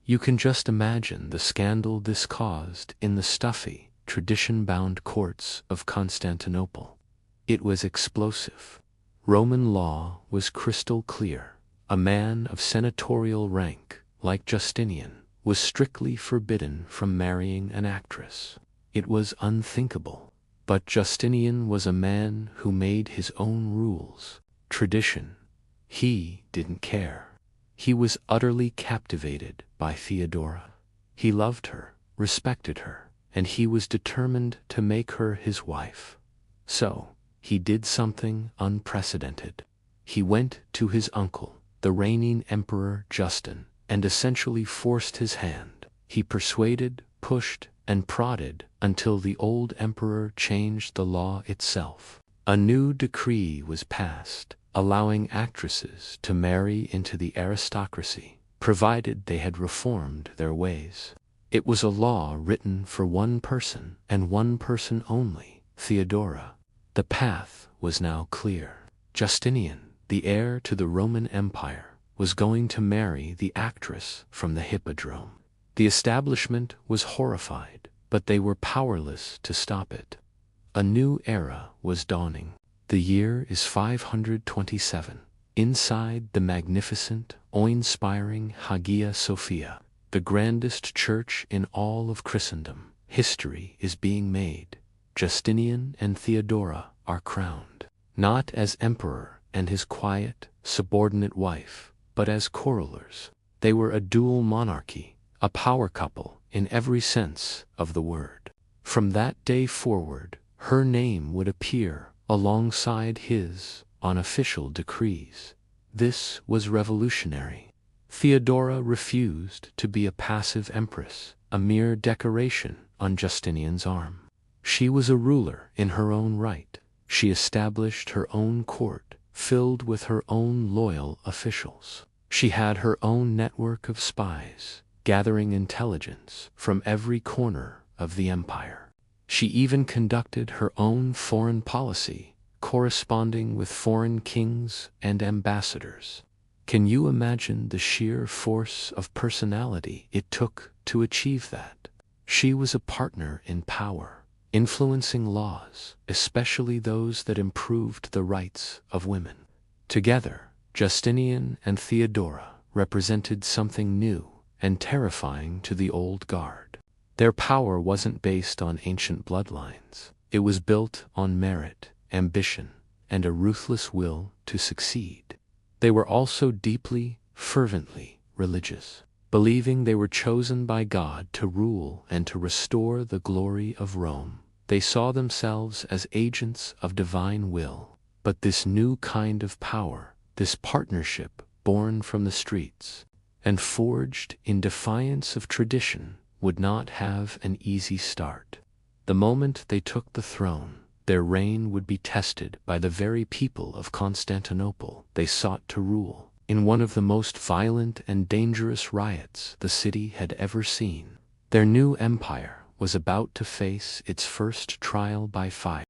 You can just imagine the scandal this caused in the stuffy, tradition-bound courts of Constantinople. It was explosive. Roman law was crystal clear. A man of senatorial rank, like Justinian, was strictly forbidden from marrying an actress. It was unthinkable. But Justinian was a man who made his own rules, tradition. He didn't care. He was utterly captivated by Theodora. He loved her, respected her, and he was determined to make her his wife. So, he did something unprecedented. He went to his uncle, the reigning Emperor Justin, and essentially forced his hand. He persuaded, pushed, and prodded until the old emperor changed the law itself. A new decree was passed, allowing actresses to marry into the aristocracy, provided they had reformed their ways. It was a law written for one person and one person only, Theodora. The path was now clear. Justinian, the heir to the Roman Empire, was going to marry the actress from the Hippodrome. The establishment was horrified, but they were powerless to stop it. A new era was dawning. The year is 527. Inside the magnificent, awe-inspiring Hagia Sophia, the grandest church in all of Christendom, history is being made. Justinian and Theodora are crowned, not as emperor and his quiet, subordinate wife, but as co-rulers. They were a dual monarchy, a power couple in every sense of the word. From that day forward, her name would appear alongside his on official decrees. This was revolutionary. Theodora refused to be a passive empress, a mere decoration on Justinian's arm. She was a ruler in her own right. She established her own court, filled with her own loyal officials. She had her own network of spies, gathering intelligence from every corner of the empire. She even conducted her own foreign policy, corresponding with foreign kings and ambassadors. Can you imagine the sheer force of personality it took to achieve that? She was a partner in power, influencing laws, especially those that improved the rights of women. Together, Justinian and Theodora represented something new and terrifying to the old guard. Their power wasn't based on ancient bloodlines. It was built on merit, ambition, and a ruthless will to succeed. They were also deeply, fervently religious, believing they were chosen by God to rule and to restore the glory of Rome. They saw themselves as agents of divine will. But this new kind of power, this partnership, born from the streets, and forged in defiance of tradition, would not have an easy start. The moment they took the throne, their reign would be tested by the very people of Constantinople they sought to rule, in one of the most violent and dangerous riots the city had ever seen. Their new empire was about to face its first trial by fire.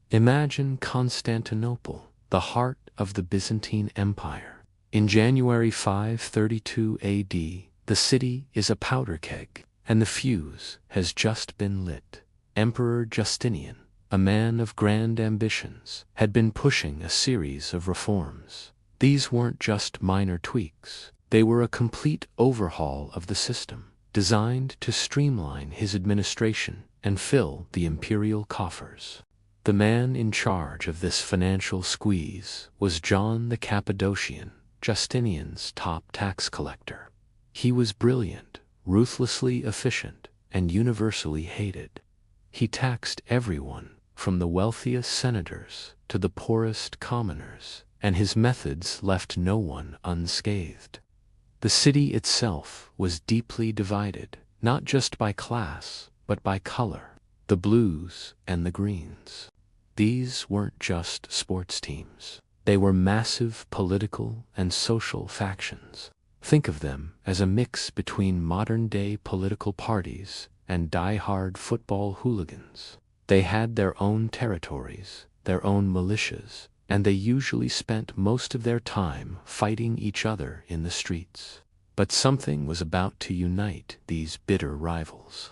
Imagine Constantinople, the heart of the Byzantine Empire. In January 532 AD, the city is a powder keg, and the fuse has just been lit. Emperor Justinian, a man of grand ambitions, had been pushing a series of reforms. These weren't just minor tweaks. They were a complete overhaul of the system, designed to streamline his administration and fill the imperial coffers. The man in charge of this financial squeeze was John the Cappadocian, Justinian's top tax collector. He was brilliant, ruthlessly efficient, and universally hated. He taxed everyone, from the wealthiest senators to the poorest commoners, and his methods left no one unscathed. The city itself was deeply divided, not just by class, but by color, the blues and the greens. These weren't just sports teams. They were massive political and social factions. Think of them as a mix between modern-day political parties and die-hard football hooligans. They had their own territories, their own militias, and they usually spent most of their time fighting each other in the streets. But something was about to unite these bitter rivals.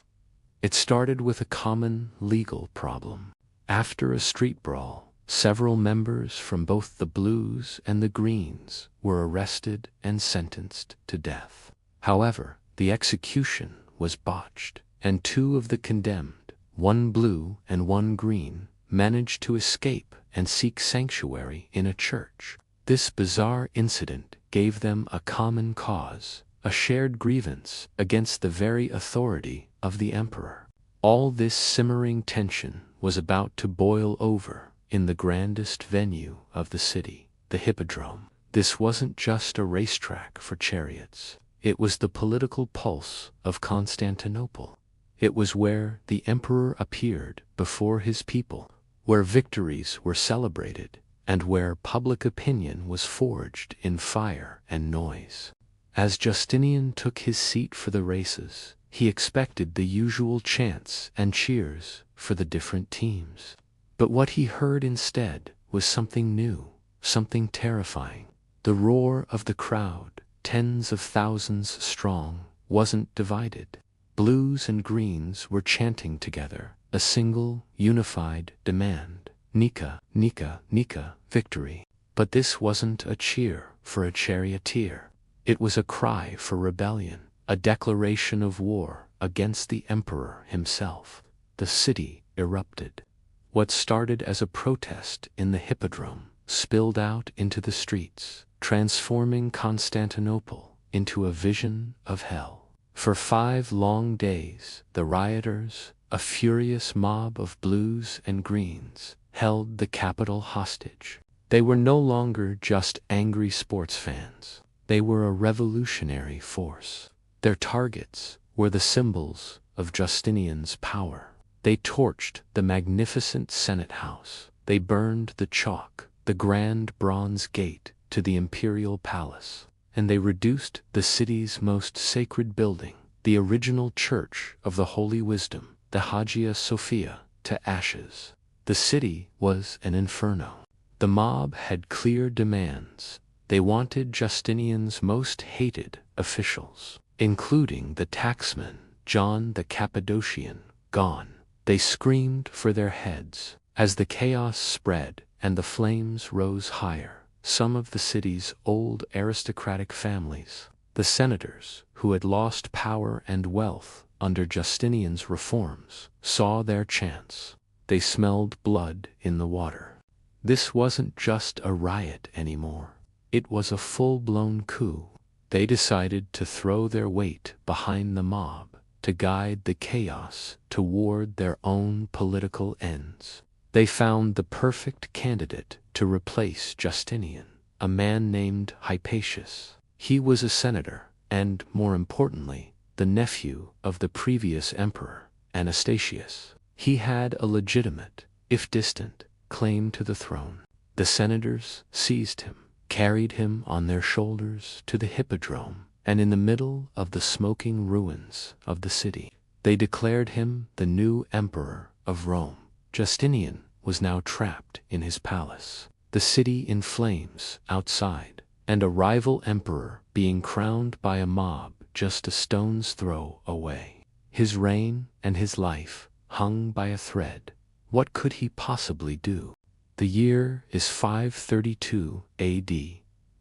It started with a common legal problem. After a street brawl, several members from both the Blues and the Greens were arrested and sentenced to death. However, the execution was botched, and two of the condemned, one blue and one green, managed to escape and seek sanctuary in a church. This bizarre incident gave them a common cause, a shared grievance against the very authority of the emperor. All this simmering tension was about to boil over in the grandest venue of the city, the Hippodrome. This wasn't just a racetrack for chariots. It was the political pulse of Constantinople. It was where the emperor appeared before his people, where victories were celebrated, and where public opinion was forged in fire and noise. As Justinian took his seat for the races, he expected the usual chants and cheers for the different teams. But what he heard instead was something new, something terrifying. The roar of the crowd, tens of thousands strong, wasn't divided. Blues and greens were chanting together, a single, unified demand. Nika, Nika, Nika, victory. But this wasn't a cheer for a charioteer. It was a cry for rebellion, a declaration of war against the emperor himself. The city erupted. What started as a protest in the Hippodrome spilled out into the streets, transforming Constantinople into a vision of hell. For 5 long days, the rioters, a furious mob of blues and greens, held the capital hostage. They were no longer just angry sports fans. They were a revolutionary force. Their targets were the symbols of Justinian's power. They torched the magnificent Senate House. They burned the chalk, the grand bronze gate to the imperial palace. And they reduced the city's most sacred building, the original Church of the Holy Wisdom, the Hagia Sophia, to ashes. The city was an inferno. The mob had clear demands. They wanted Justinian's most hated officials, including the taxman, John the Cappadocian, gone. They screamed for their heads. As the chaos spread and the flames rose higher, some of the city's old aristocratic families, the senators who had lost power and wealth under Justinian's reforms, saw their chance. They smelled blood in the water. This wasn't just a riot anymore. It was a full-blown coup. They decided to throw their weight behind the mob, to guide the chaos toward their own political ends. They found the perfect candidate to replace Justinian, a man named Hypatius. He was a senator, and, more importantly, the nephew of the previous emperor, Anastasius. He had a legitimate, if distant, claim to the throne. The senators seized him, carried him on their shoulders to the hippodrome, and in the middle of the smoking ruins of the city, they declared him the new emperor of Rome. Justinian was now trapped in his palace, the city in flames outside, and a rival emperor being crowned by a mob just a stone's throw away. His reign and his life hung by a thread. What could he possibly do? The year is 532 AD.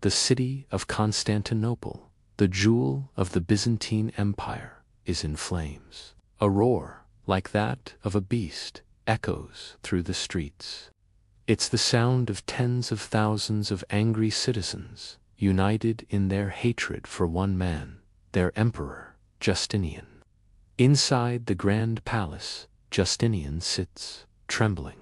The city of Constantinople, the jewel of the Byzantine Empire, is in flames. A roar, like that of a beast, echoes through the streets. It's the sound of tens of thousands of angry citizens, united in their hatred for one man, their emperor, Justinian. Inside the grand palace, Justinian sits, trembling.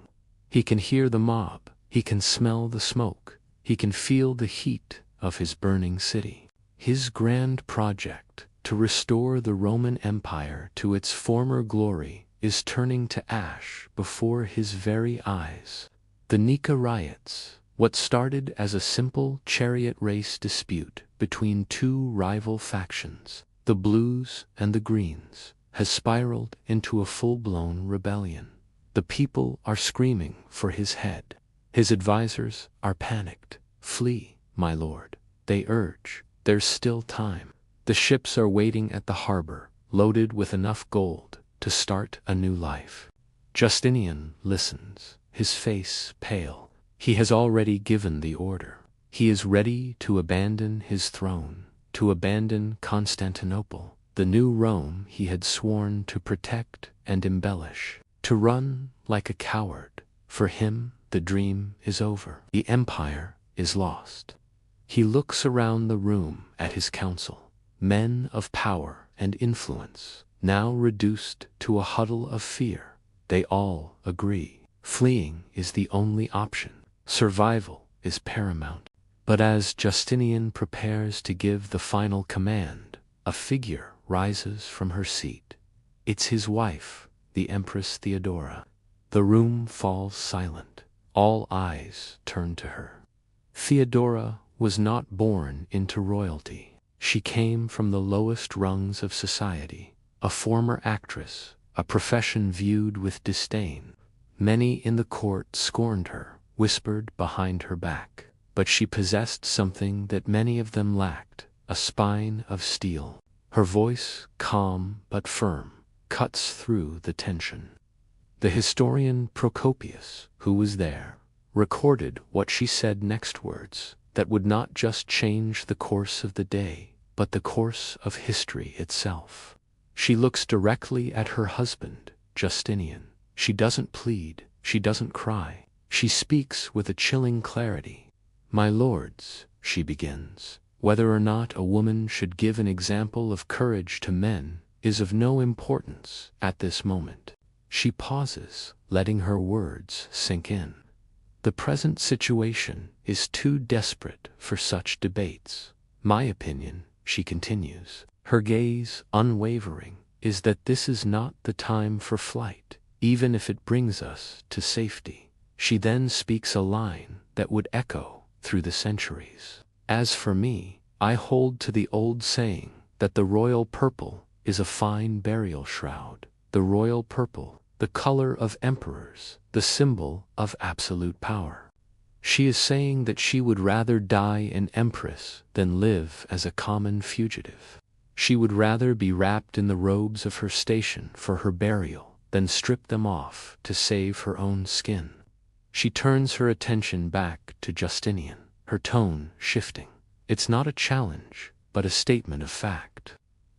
He can hear the mob, he can smell the smoke, he can feel the heat of his burning city. His grand project, to restore the Roman Empire to its former glory, is turning to ash before his very eyes. The Nika riots, what started as a simple chariot race dispute between two rival factions, the Blues and the Greens, has spiraled into a full-blown rebellion. The people are screaming for his head. His advisors are panicked. Flee, my lord, they urge. There's still time. The ships are waiting at the harbor, loaded with enough gold to start a new life. Justinian listens, his face pale. He has already given the order. He is ready to abandon his throne, to abandon Constantinople, the new Rome he had sworn to protect and embellish, to run like a coward. For him, the dream is over. The empire is lost. He looks around the room at his council, men of power and influence, now reduced to a huddle of fear. They all agree. Fleeing is the only option. Survival is paramount. But as Justinian prepares to give the final command, a figure rises from her seat. It's his wife, the Empress Theodora. The room falls silent. All eyes turn to her. Theodora was not born into royalty. She came from the lowest rungs of society, a former actress, a profession viewed with disdain. Many in the court scorned her, whispered behind her back. But she possessed something that many of them lacked, a spine of steel. Her voice, calm but firm, cuts through the tension. The historian Procopius, who was there, recorded what she said next, words that would not just change the course of the day, but the course of history itself. She looks directly at her husband, Justinian. She doesn't plead, she doesn't cry. She speaks with a chilling clarity. My lords, she begins, whether or not a woman should give an example of courage to men is of no importance at this moment. She pauses, letting her words sink in. The present situation is too desperate for such debates. My opinion, she continues, her gaze unwavering, is that this is not the time for flight, even if it brings us to safety. She then speaks a line that would echo through the centuries. As for me, I hold to the old saying that the royal purple is a fine burial shroud. The royal purple, the color of emperors, the symbol of absolute power. She is saying that she would rather die an empress than live as a common fugitive. She would rather be wrapped in the robes of her station for her burial than strip them off to save her own skin. She turns her attention back to Justinian, her tone shifting. It's not a challenge, but a statement of fact.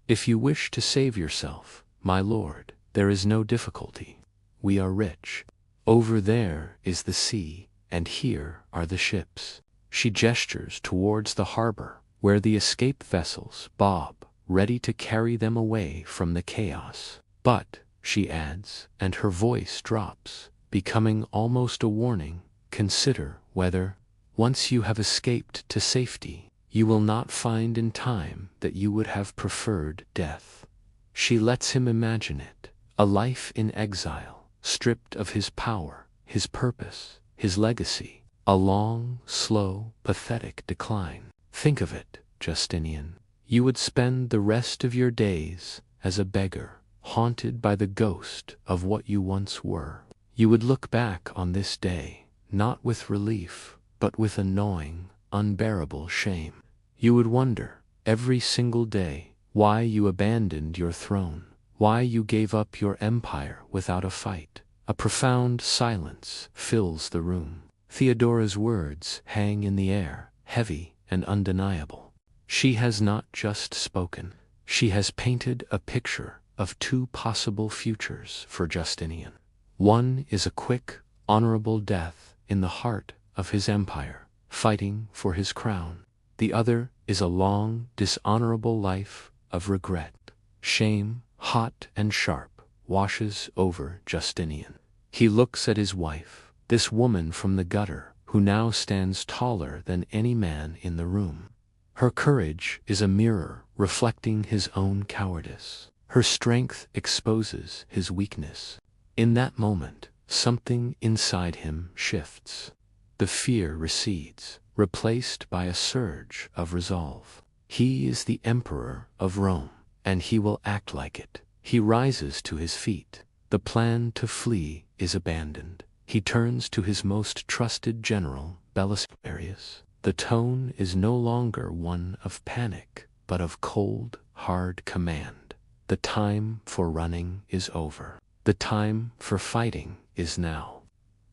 If you wish to save yourself, my lord, there is no difficulty. We are rich. Over there is the sea, and here are the ships. She gestures towards the harbor, where the escape vessels bob, ready to carry them away from the chaos. But, she adds, and her voice drops, becoming almost a warning, consider whether, Once you have escaped to safety, you will not find in time that you would have preferred death. She lets him imagine it, a life in exile, stripped of his power, his purpose, his legacy, a long, slow, pathetic decline. Think of it, Justinian. You would spend the rest of your days as a beggar, haunted by the ghost of what you once were. You would look back on this day, not with relief, but with a gnawing, unbearable shame. You would wonder, every single day, why you abandoned your throne, why you gave up your empire without a fight. A profound silence fills the room. Theodora's words hang in the air, heavy and undeniable. She has not just spoken. She has painted a picture of two possible futures for Justinian. One is a quick, honorable death in the heart of his empire, fighting for his crown. The other is a long, dishonorable life of regret. Shame, hot and sharp, washes over Justinian. He looks at his wife, this woman from the gutter, who now stands taller than any man in the room. Her courage is a mirror reflecting his own cowardice. Her strength exposes his weakness. In that moment, something inside him shifts. The fear recedes, replaced by a surge of resolve. He is the emperor of Rome, and he will act like it. He rises to his feet. The plan to flee is abandoned. He turns to his most trusted general, Belisarius. The tone is no longer one of panic, but of cold, hard command. The time for running is over. The time for fighting is now.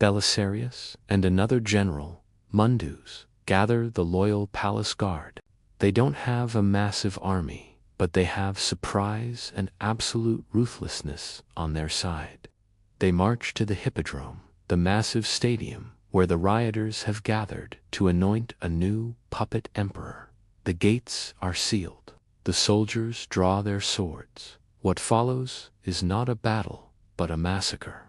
Belisarius and another general, Mundus, gather the loyal palace guard. They don't have a massive army, but they have surprise and absolute ruthlessness on their side. They march to the Hippodrome, the massive stadium where the rioters have gathered to anoint a new puppet emperor. The gates are sealed. The soldiers draw their swords. What follows is not a battle, but a massacre.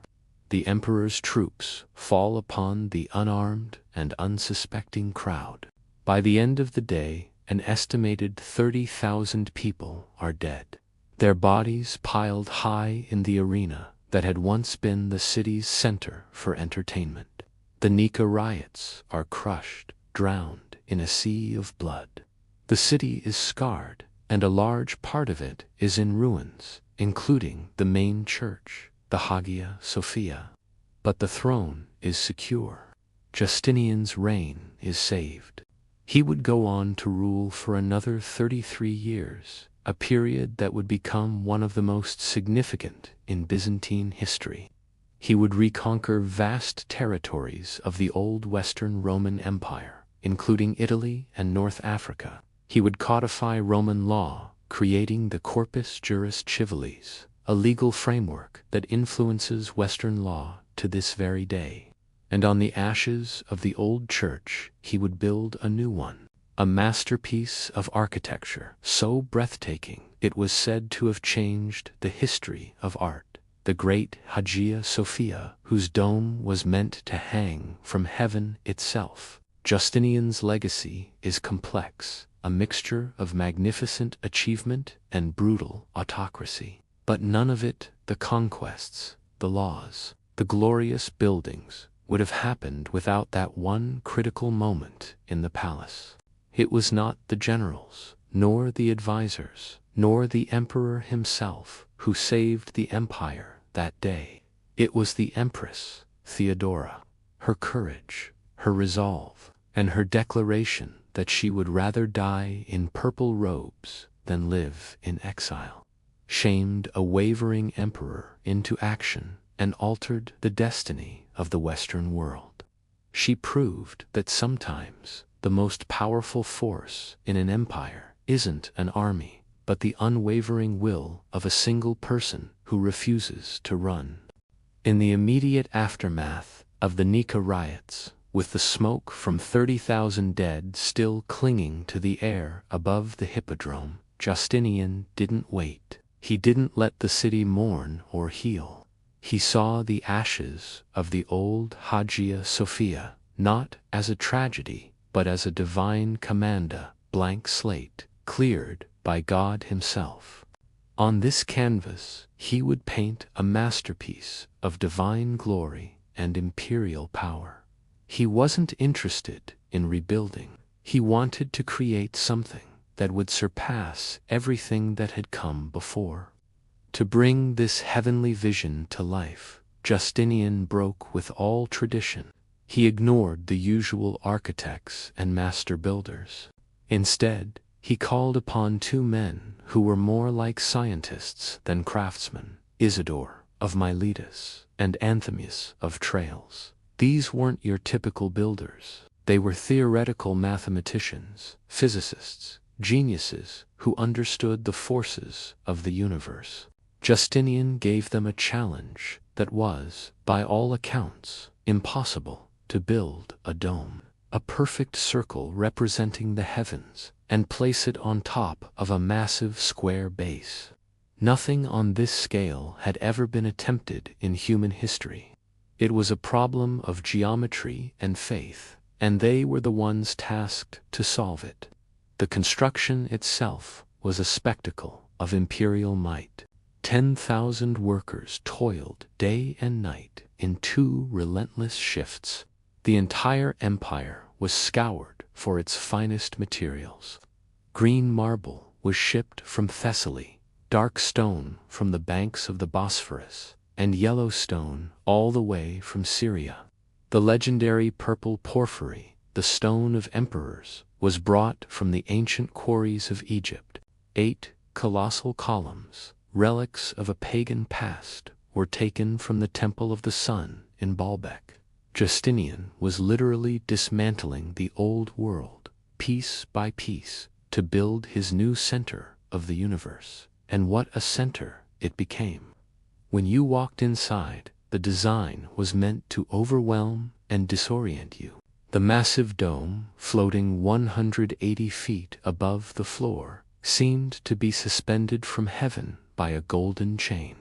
The emperor's troops fall upon the unarmed and unsuspecting crowd. By the end of the day, an estimated 30,000 people are dead, their bodies piled high in the arena that had once been the city's center for entertainment. The Nika riots are crushed, drowned in a sea of blood. The city is scarred, and a large part of it is in ruins, including the main church, the Hagia Sophia. But the throne is secure. Justinian's reign is saved. He would go on to rule for another 33 years, a period that would become one of the most significant in Byzantine history. He would reconquer vast territories of the old Western Roman Empire, including Italy and North Africa. He would codify Roman law, creating the Corpus Juris Civilis, a legal framework that influences Western law to this very day. And on the ashes of the old church, he would build a new one, a masterpiece of architecture so breathtaking it was said to have changed the history of art. The great Hagia Sophia, whose dome was meant to hang from heaven itself. Justinian's legacy is complex, a mixture of magnificent achievement and brutal autocracy. But none of it, the conquests, the laws, the glorious buildings, would have happened without that one critical moment in the palace. It was not the generals, nor the advisors, nor the emperor himself who saved the empire that day. It was the Empress, Theodora. Her courage, her resolve, and her declaration that she would rather die in purple robes than live in exile, shamed a wavering emperor into action and altered the destiny of the Western world. She proved that sometimes the most powerful force in an empire isn't an army, but the unwavering will of a single person who refuses to run. In the immediate aftermath of the Nika riots, with the smoke from 30,000 dead still clinging to the air above the Hippodrome, Justinian didn't wait. He didn't let the city mourn or heal. He saw the ashes of the old Hagia Sophia, not as a tragedy, but as a divine command, a blank slate, cleared by God himself. On this canvas, he would paint a masterpiece of divine glory and imperial power. He wasn't interested in rebuilding. He wanted to create something that would surpass everything that had come before. To bring this heavenly vision to life, Justinian broke with all tradition. He ignored the usual architects and master builders. Instead, he called upon two men who were more like scientists than craftsmen, Isidore of Miletus and Anthemius of Tralles. These weren't your typical builders. They were theoretical mathematicians, physicists, geniuses who understood the forces of the universe. Justinian gave them a challenge that was, by all accounts, impossible: to build a dome, a perfect circle representing the heavens, and place it on top of a massive square base. Nothing on this scale had ever been attempted in human history. It was a problem of geometry and faith, and they were the ones tasked to solve it. The construction itself was a spectacle of imperial might. 10,000 workers toiled day and night in 2 relentless shifts. The entire empire was scoured for its finest materials. Green marble was shipped from Thessaly, dark stone from the banks of the Bosphorus, and yellow stone all the way from Syria. The legendary purple porphyry, the stone of emperors, was brought from the ancient quarries of Egypt. 8 colossal columns, relics of a pagan past, were taken from the Temple of the Sun in Baalbek. Justinian was literally dismantling the old world, piece by piece, to build his new center of the universe. And what a center it became. When you walked inside, the design was meant to overwhelm and disorient you. The massive dome, floating 180 feet above the floor, seemed to be suspended from heaven by a golden chain.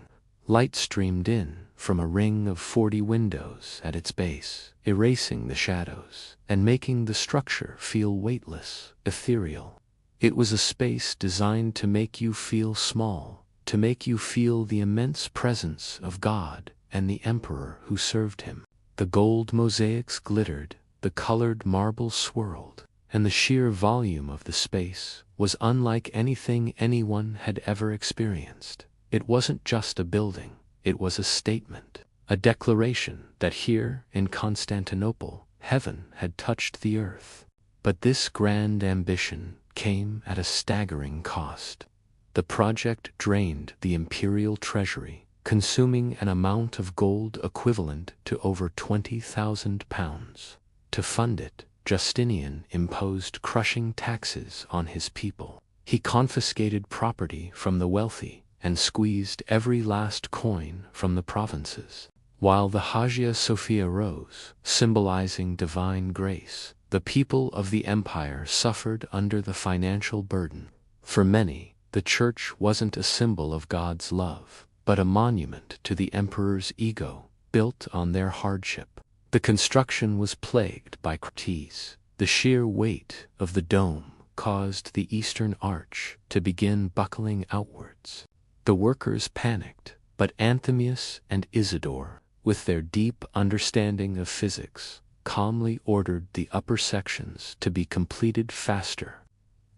Light streamed in from a ring of 40 windows at its base, erasing the shadows and making the structure feel weightless, ethereal. It was a space designed to make you feel small, to make you feel the immense presence of God and the emperor who served him. The gold mosaics glittered, the colored marbles swirled, and the sheer volume of the space was unlike anything anyone had ever experienced. It wasn't just a building, it was a statement, a declaration that here in Constantinople, heaven had touched the earth. But this grand ambition came at a staggering cost. The project drained the imperial treasury, consuming an amount of gold equivalent to over 20,000 pounds. To fund it, Justinian imposed crushing taxes on his people. He confiscated property from the wealthy and squeezed every last coin from the provinces. While the Hagia Sophia rose, symbolizing divine grace, the people of the empire suffered under the financial burden. For many, the church wasn't a symbol of God's love, but a monument to the emperor's ego, built on their hardship. The construction was plagued by crises. The sheer weight of the dome caused the eastern arch to begin buckling outwards. The workers panicked, but Anthemius and Isidore, with their deep understanding of physics, calmly ordered the upper sections to be completed faster.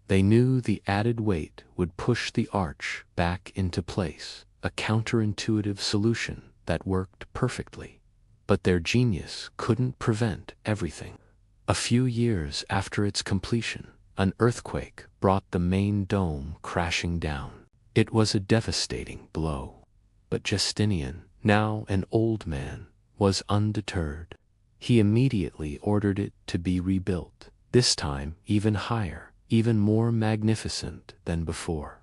They knew the added weight would push the arch back into place, a counterintuitive solution that worked perfectly. But their genius couldn't prevent everything. A few years after its completion, an earthquake brought the main dome crashing down. It was a devastating blow. But Justinian, now an old man, was undeterred. He immediately ordered it to be rebuilt, this time even higher, even more magnificent than before.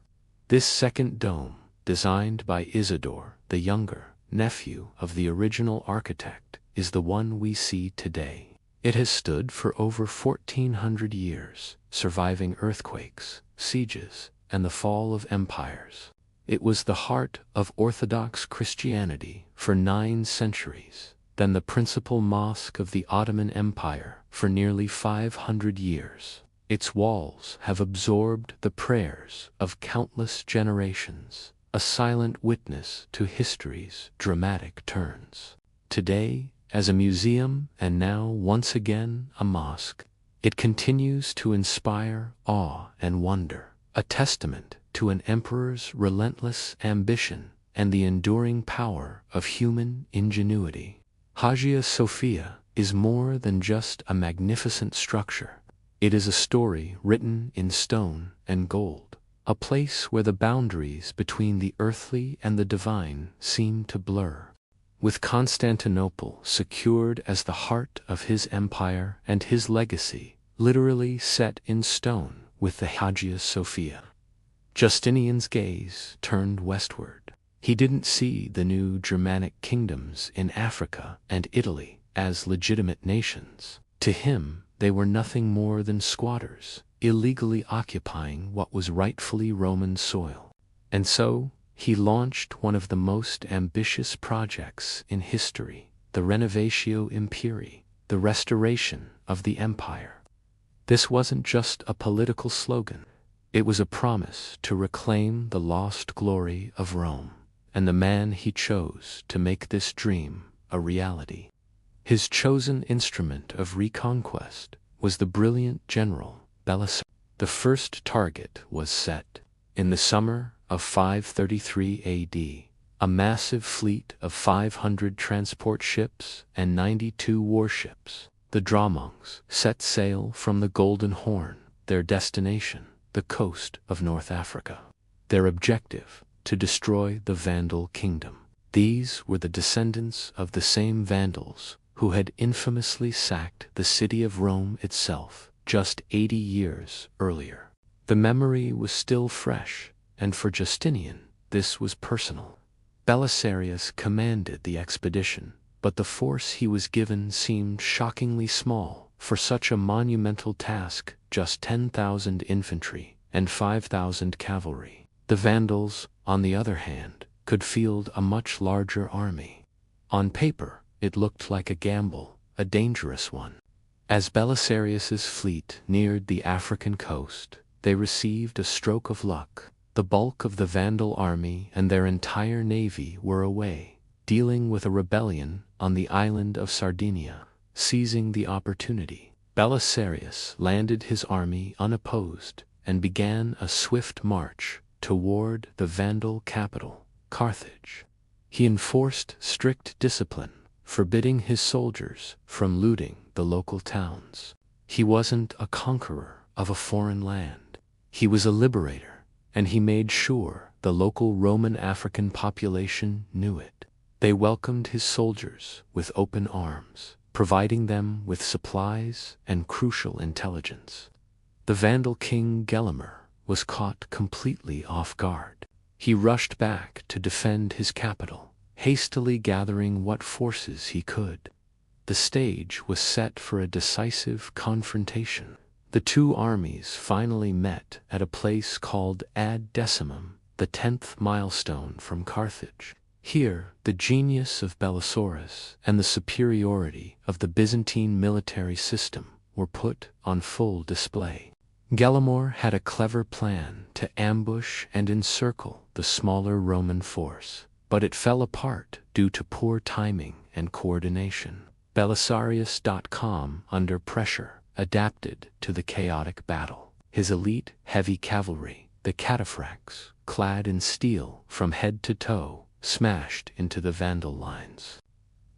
This second dome, designed by Isidore the Younger, nephew of the original architect, is the one we see today. It has stood for over 1,400 years, surviving earthquakes, sieges, and the fall of empires. It was the heart of Orthodox Christianity for 9 centuries, than the principal mosque of the Ottoman Empire for nearly 500 years. Its walls have absorbed the prayers of countless generations, a silent witness to history's dramatic turns. Today, as a museum and now once again a mosque, it continues to inspire awe and wonder, a testament to an emperor's relentless ambition and the enduring power of human ingenuity. Hagia Sophia is more than just a magnificent structure. It is a story written in stone and gold, a place where the boundaries between the earthly and the divine seem to blur. With Constantinople secured as the heart of his empire and his legacy literally set in stone with the Hagia Sophia, Justinian's gaze turned westward. He didn't see the new Germanic kingdoms in Africa and Italy as legitimate nations. To him, they were nothing more than squatters, illegally occupying what was rightfully Roman soil. And so, he launched one of the most ambitious projects in history, the Renovatio Imperii, the restoration of the empire. This wasn't just a political slogan. It was a promise to reclaim the lost glory of Rome, and the man he chose to make this dream a reality. His chosen instrument of reconquest was the brilliant general Belisarius. The first target was set. In the summer of 533 AD, a massive fleet of 500 transport ships and 92 warships, the Dramongs, set sail from the Golden Horn, their destination, the coast of North Africa. Their objective, to destroy the Vandal kingdom. These were the descendants of the same Vandals who had infamously sacked the city of Rome itself just 80 years earlier. The memory was still fresh, and for Justinian, this was personal. Belisarius commanded the expedition, but the force he was given seemed shockingly small for such a monumental task, just 10,000 infantry and 5,000 cavalry. The Vandals, on the other hand, could field a much larger army. On paper, it looked like a gamble, a dangerous one. As Belisarius's fleet neared the African coast, they received a stroke of luck. The bulk of the Vandal army and their entire navy were away, dealing with a rebellion on the island of Sardinia. Seizing the opportunity, Belisarius landed his army unopposed and began a swift march toward the Vandal capital, Carthage. He enforced strict discipline, forbidding his soldiers from looting the local towns. He wasn't a conqueror of a foreign land. He was a liberator, and he made sure the local Roman African population knew it. They welcomed his soldiers with open arms, providing them with supplies and crucial intelligence. The Vandal king Gelimer was caught completely off guard. He rushed back to defend his capital, hastily gathering what forces he could. The stage was set for a decisive confrontation. The two armies finally met at a place called Ad Decimum, the 10th milestone from Carthage. Here, the genius of Belisarius and the superiority of the Byzantine military system were put on full display. Gelimer had a clever plan to ambush and encircle the smaller Roman force, but it fell apart due to poor timing and coordination. Belisarius.com, under pressure, adapted to the chaotic battle. His elite heavy cavalry, the cataphracts, clad in steel from head to toe, smashed into the Vandal lines.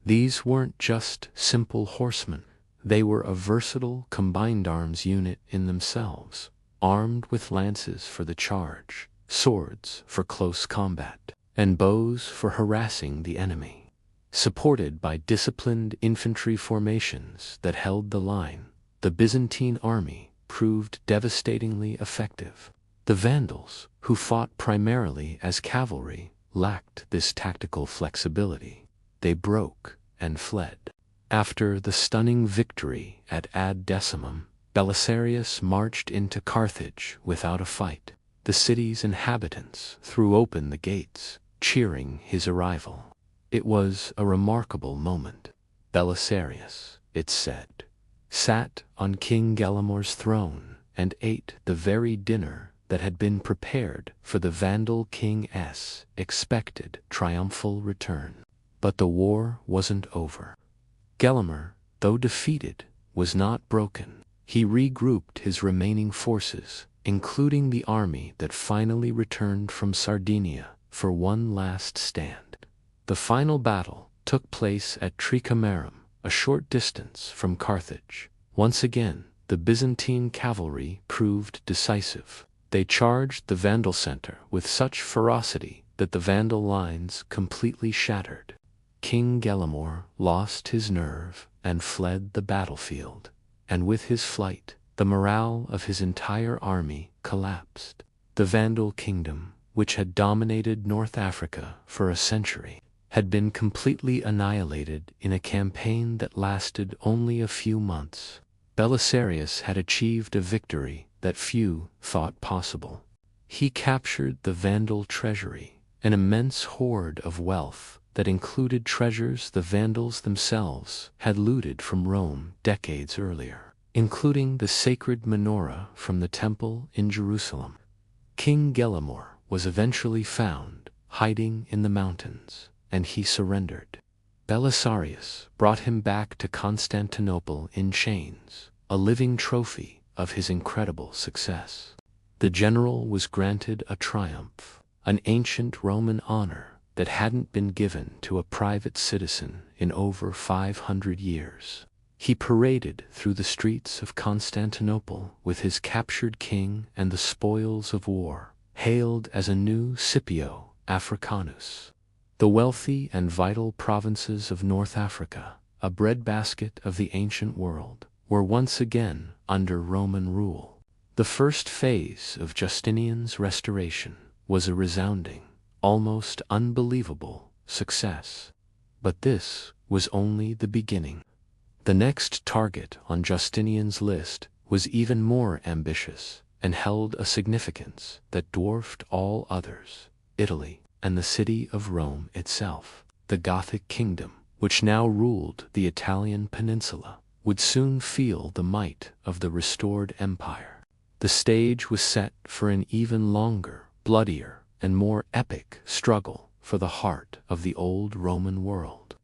These weren't just simple horsemen. They were a versatile combined arms unit in themselves, armed with lances for the charge, swords for close combat, and bows for harassing the enemy. Supported by disciplined infantry formations that held the line, the Byzantine army proved devastatingly effective. The Vandals, who fought primarily as cavalry, lacked this tactical flexibility. They broke and fled. After the stunning victory at Ad Decimum, Belisarius marched into Carthage without a fight. The city's inhabitants threw open the gates, cheering his arrival. It was a remarkable moment. Belisarius, it said, sat on King Gelimer's throne and ate the very dinner that had been prepared for the Vandal king's expected triumphal return. But the war wasn't over. Gelimer, though defeated, was not broken. He regrouped his remaining forces, including the army that finally returned from Sardinia, for one last stand. The final battle took place at Tricamarum, a short distance from Carthage. Once again, the Byzantine cavalry proved decisive. They charged the Vandal center with such ferocity that the Vandal lines completely shattered. King Gelimer lost his nerve and fled the battlefield, and with his flight, the morale of his entire army collapsed. The Vandal kingdom, which had dominated North Africa for a century, had been completely annihilated in a campaign that lasted only a few months. Belisarius had achieved a victory that few thought possible. He captured the Vandal treasury, an immense hoard of wealth that included treasures the Vandals themselves had looted from Rome decades earlier, including the sacred menorah from the temple in Jerusalem. King Gelimer was eventually found, hiding in the mountains, and he surrendered. Belisarius brought him back to Constantinople in chains, a living trophy of his incredible success. The general was granted a triumph, an ancient Roman honor that hadn't been given to a private citizen in over 500 years. He paraded through the streets of Constantinople with his captured king and the spoils of war, hailed as a new Scipio Africanus. The wealthy and vital provinces of North Africa, a breadbasket of the ancient world, were once again under Roman rule. The first phase of Justinian's restoration was a resounding, almost unbelievable success. But this was only the beginning. The next target on Justinian's list was even more ambitious and held a significance that dwarfed all others: Italy and the city of Rome itself. The Gothic kingdom, which now ruled the Italian peninsula, would soon feel the might of the restored empire. The stage was set for an even longer, bloodier, and more epic struggle for the heart of the old Roman world.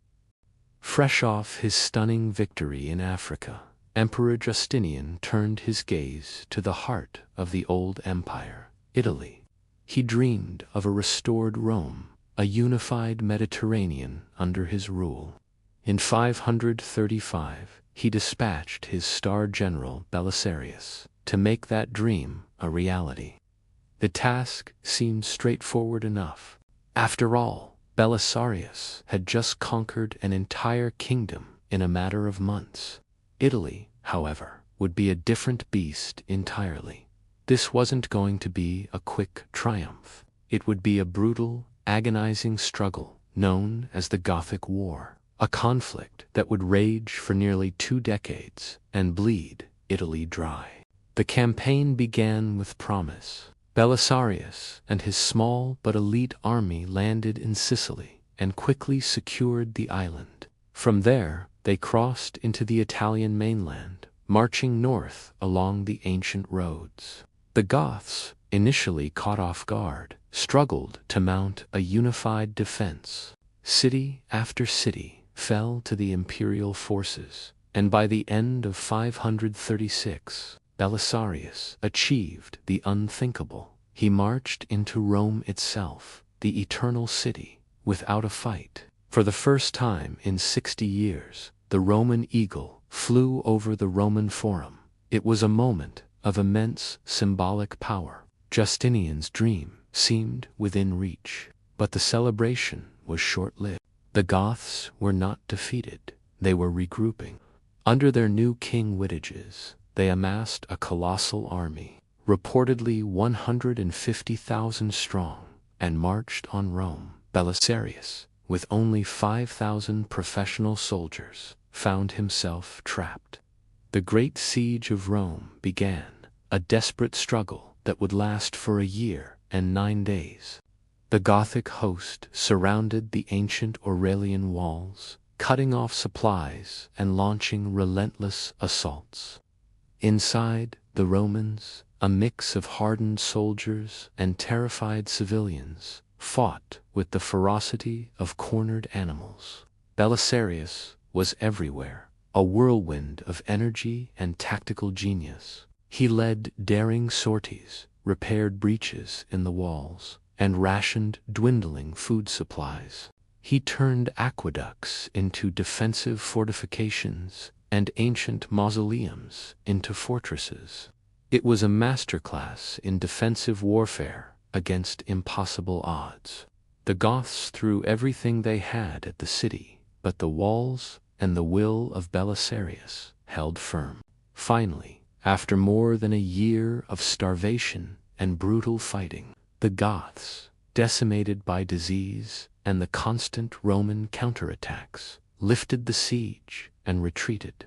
Fresh off his stunning victory in Africa, Emperor Justinian turned his gaze to the heart of the old empire, Italy. He dreamed of a restored Rome, a unified Mediterranean under his rule. In 535, he dispatched his star general Belisarius to make that dream a reality. The task seemed straightforward enough. After all, Belisarius had just conquered an entire kingdom in a matter of months. Italy, however, would be a different beast entirely. This wasn't going to be a quick triumph. It would be a brutal, agonizing struggle known as the Gothic War, a conflict that would rage for nearly 2 decades and bleed Italy dry. The campaign began with promise. Belisarius and his small but elite army landed in Sicily and quickly secured the island. From there, they crossed into the Italian mainland, marching north along the ancient roads. The Goths, initially caught off guard, struggled to mount a unified defense. City after city fell to the imperial forces, and by the end of 536, Belisarius achieved the unthinkable. He marched into Rome itself, the eternal city, without a fight. For the first time in 60 years, the Roman eagle flew over the Roman Forum. It was a moment of immense symbolic power. Justinian's dream seemed within reach, but the celebration was short-lived. The Goths were not defeated. They were regrouping. Under their new king Witiges, they amassed a colossal army, reportedly 150,000 strong, and marched on Rome. Belisarius, with only 5,000 professional soldiers, found himself trapped. The Great Siege of Rome began, a desperate struggle that would last for a year and 9 days. The Gothic host surrounded the ancient Aurelian walls, cutting off supplies and launching relentless assaults. Inside, the Romans, a mix of hardened soldiers and terrified civilians, fought with the ferocity of cornered animals. Belisarius was everywhere, a whirlwind of energy and tactical genius. He led daring sorties, repaired breaches in the walls, and rationed dwindling food supplies. He turned aqueducts into defensive fortifications and ancient mausoleums into fortresses. It was a masterclass in defensive warfare against impossible odds. The Goths threw everything they had at the city, but the walls and the will of Belisarius held firm. Finally, after more than a year of starvation and brutal fighting, the Goths, decimated by disease and the constant Roman counterattacks, lifted the siege and retreated.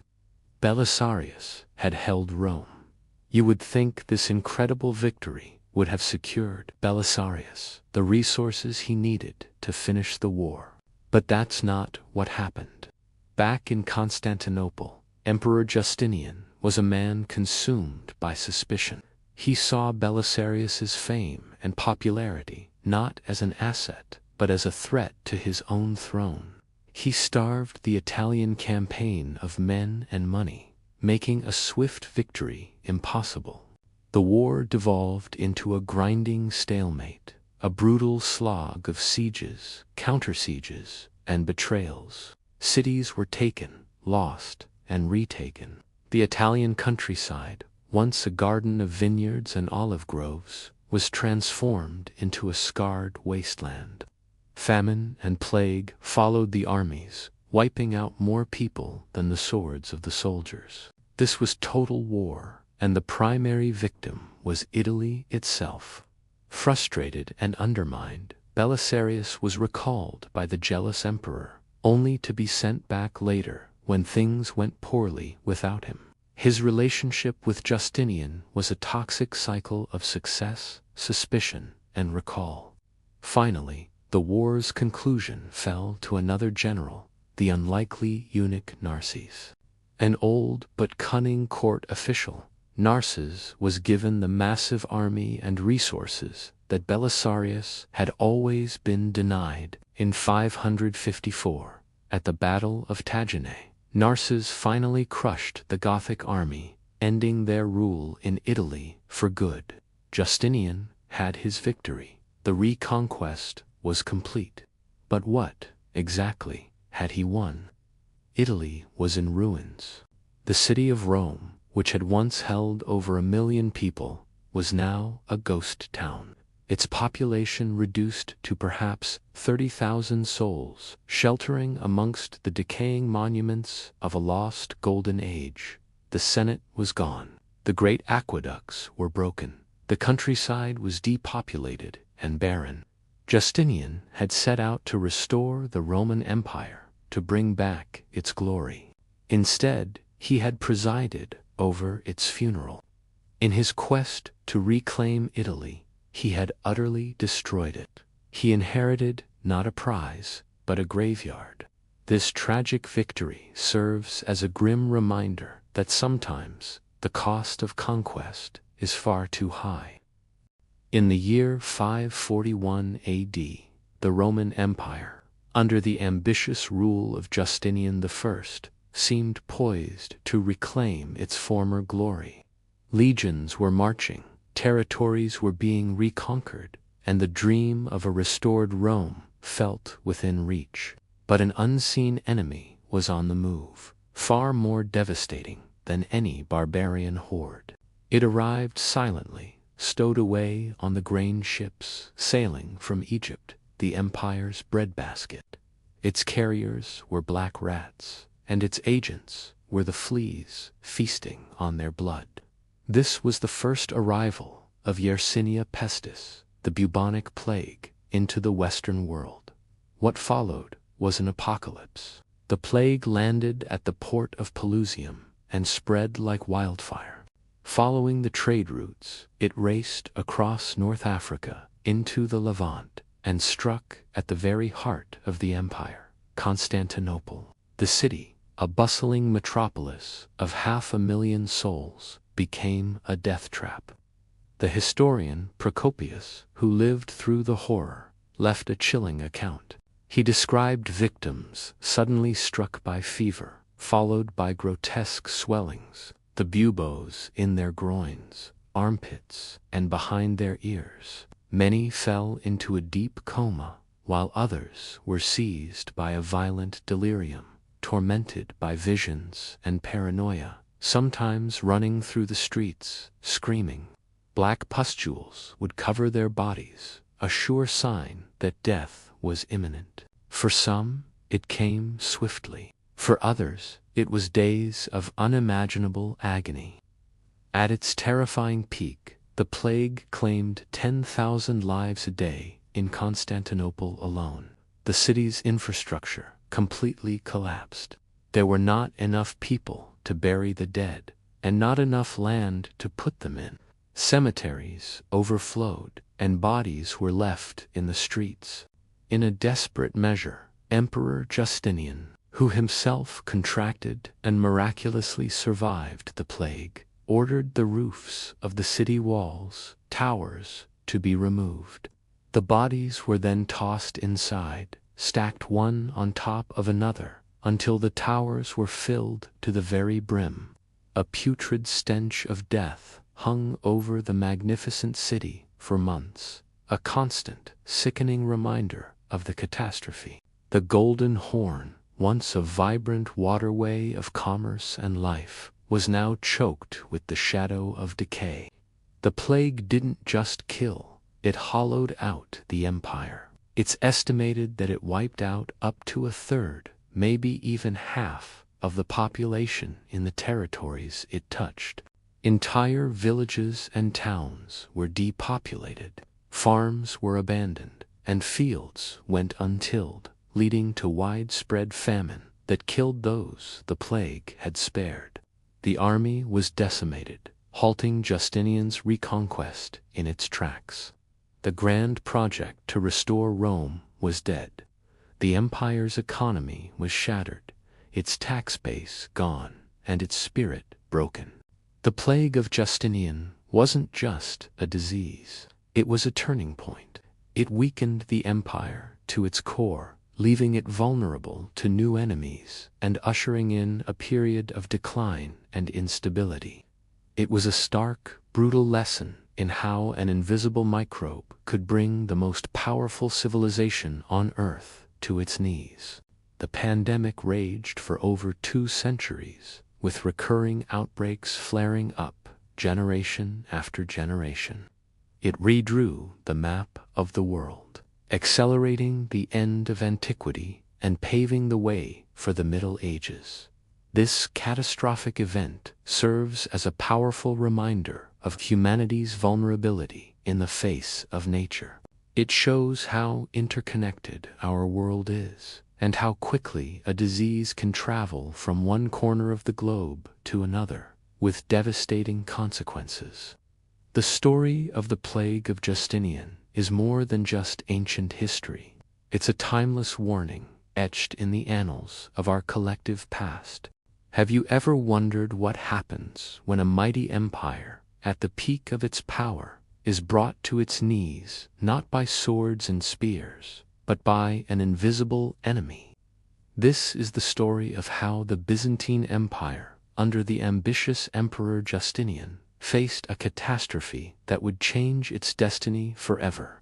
Belisarius had held Rome. You would think this incredible victory would have secured Belisarius the resources he needed to finish the war. But that's not what happened. Back in Constantinople, Emperor Justinian was a man consumed by suspicion. He saw Belisarius's fame and popularity not as an asset, but as a threat to his own throne. He starved the Italian campaign of men and money, making a swift victory impossible. The war devolved into a grinding stalemate, a brutal slog of sieges, counter-sieges, and betrayals. Cities were taken, lost, and retaken. The Italian countryside, once a garden of vineyards and olive groves, was transformed into a scarred wasteland. Famine and plague followed the armies, wiping out more people than the swords of the soldiers. This was total war, and the primary victim was Italy itself. Frustrated and undermined, Belisarius was recalled by the jealous emperor, only to be sent back later when things went poorly without him. His relationship with Justinian was a toxic cycle of success, suspicion, and recall. Finally, the war's conclusion fell to another general, the unlikely eunuch Narses. An old but cunning court official, Narses was given the massive army and resources that Belisarius had always been denied. In 554, at the Battle of Taginae, Narses finally crushed the Gothic army, ending their rule in Italy for good. Justinian had his victory. The reconquest was complete. But what, exactly, had he won? Italy was in ruins. The city of Rome, which had once held over 1 million people, was now a ghost town. Its population reduced to perhaps 30,000 souls, sheltering amongst the decaying monuments of a lost golden age. The Senate was gone. The great aqueducts were broken. The countryside was depopulated and barren. Justinian had set out to restore the Roman Empire, to bring back its glory. Instead, he had presided over its funeral. In his quest to reclaim Italy, he had utterly destroyed it. He inherited not a prize, but a graveyard. This tragic victory serves as a grim reminder that sometimes the cost of conquest is far too high. In the year 541 AD, the Roman Empire, under the ambitious rule of Justinian I, seemed poised to reclaim its former glory. Legions were marching, territories were being reconquered, and the dream of a restored Rome felt within reach. But an unseen enemy was on the move, far more devastating than any barbarian horde. It arrived silently, stowed away on the grain ships sailing from Egypt, the empire's breadbasket. Its carriers were black rats, and its agents were the fleas feasting on their blood. This was the first arrival of Yersinia pestis, the bubonic plague, into the Western world. What followed was an apocalypse. The plague landed at the port of Pelusium and spread like wildfire. Following the trade routes, it raced across North Africa into the Levant and struck at the very heart of the empire, Constantinople. The city, a bustling metropolis of 500,000 souls, became a death trap. The historian Procopius, who lived through the horror, left a chilling account. He described victims suddenly struck by fever, followed by grotesque swellings, the buboes in their groins, armpits, and behind their ears. Many fell into a deep coma, while others were seized by a violent delirium, tormented by visions and paranoia, sometimes running through the streets, screaming. Black pustules would cover their bodies, a sure sign that death was imminent. For some, it came swiftly. For others, it was days of unimaginable agony. At its terrifying peak, the plague claimed 10,000 lives a day in Constantinople alone. The city's infrastructure completely collapsed. There were not enough people to bury the dead, and not enough land to put them in. Cemeteries overflowed, and bodies were left in the streets. In a desperate measure, Emperor Justinian, who himself contracted and miraculously survived the plague, ordered the roofs of the city walls, towers, to be removed. The bodies were then tossed inside, stacked one on top of another, until the towers were filled to the very brim. A putrid stench of death hung over the magnificent city for months, a constant, sickening reminder of the catastrophe. The Golden Horn, once a vibrant waterway of commerce and life, was now choked with the shadow of decay. The plague didn't just kill, it hollowed out the empire. It's estimated that it wiped out up to a third, maybe even half, of the population in the territories it touched. Entire villages and towns were depopulated, farms were abandoned, and fields went untilled, leading to widespread famine that killed those the plague had spared. The army was decimated, halting Justinian's reconquest in its tracks. The grand project to restore Rome was dead. The empire's economy was shattered, its tax base gone, and its spirit broken. The plague of Justinian wasn't just a disease. It was a turning point. It weakened the empire to its core, leaving it vulnerable to new enemies and ushering in a period of decline and instability. It was a stark, brutal lesson in how an invisible microbe could bring the most powerful civilization on Earth to its knees. The pandemic raged for over 2 centuries, with recurring outbreaks flaring up generation after generation. It redrew the map of the world, accelerating the end of antiquity and paving the way for the Middle Ages. This catastrophic event serves as a powerful reminder of humanity's vulnerability in the face of nature. It shows how interconnected our world is, and how quickly a disease can travel from one corner of the globe to another, with devastating consequences. The story of the plague of Justinian is more than just ancient history. It's a timeless warning etched in the annals of our collective past. Have you ever wondered what happens when a mighty empire, at the peak of its power, is brought to its knees not by swords and spears, but by an invisible enemy? This is the story of how the Byzantine Empire, under the ambitious Emperor Justinian, faced a catastrophe that would change its destiny forever.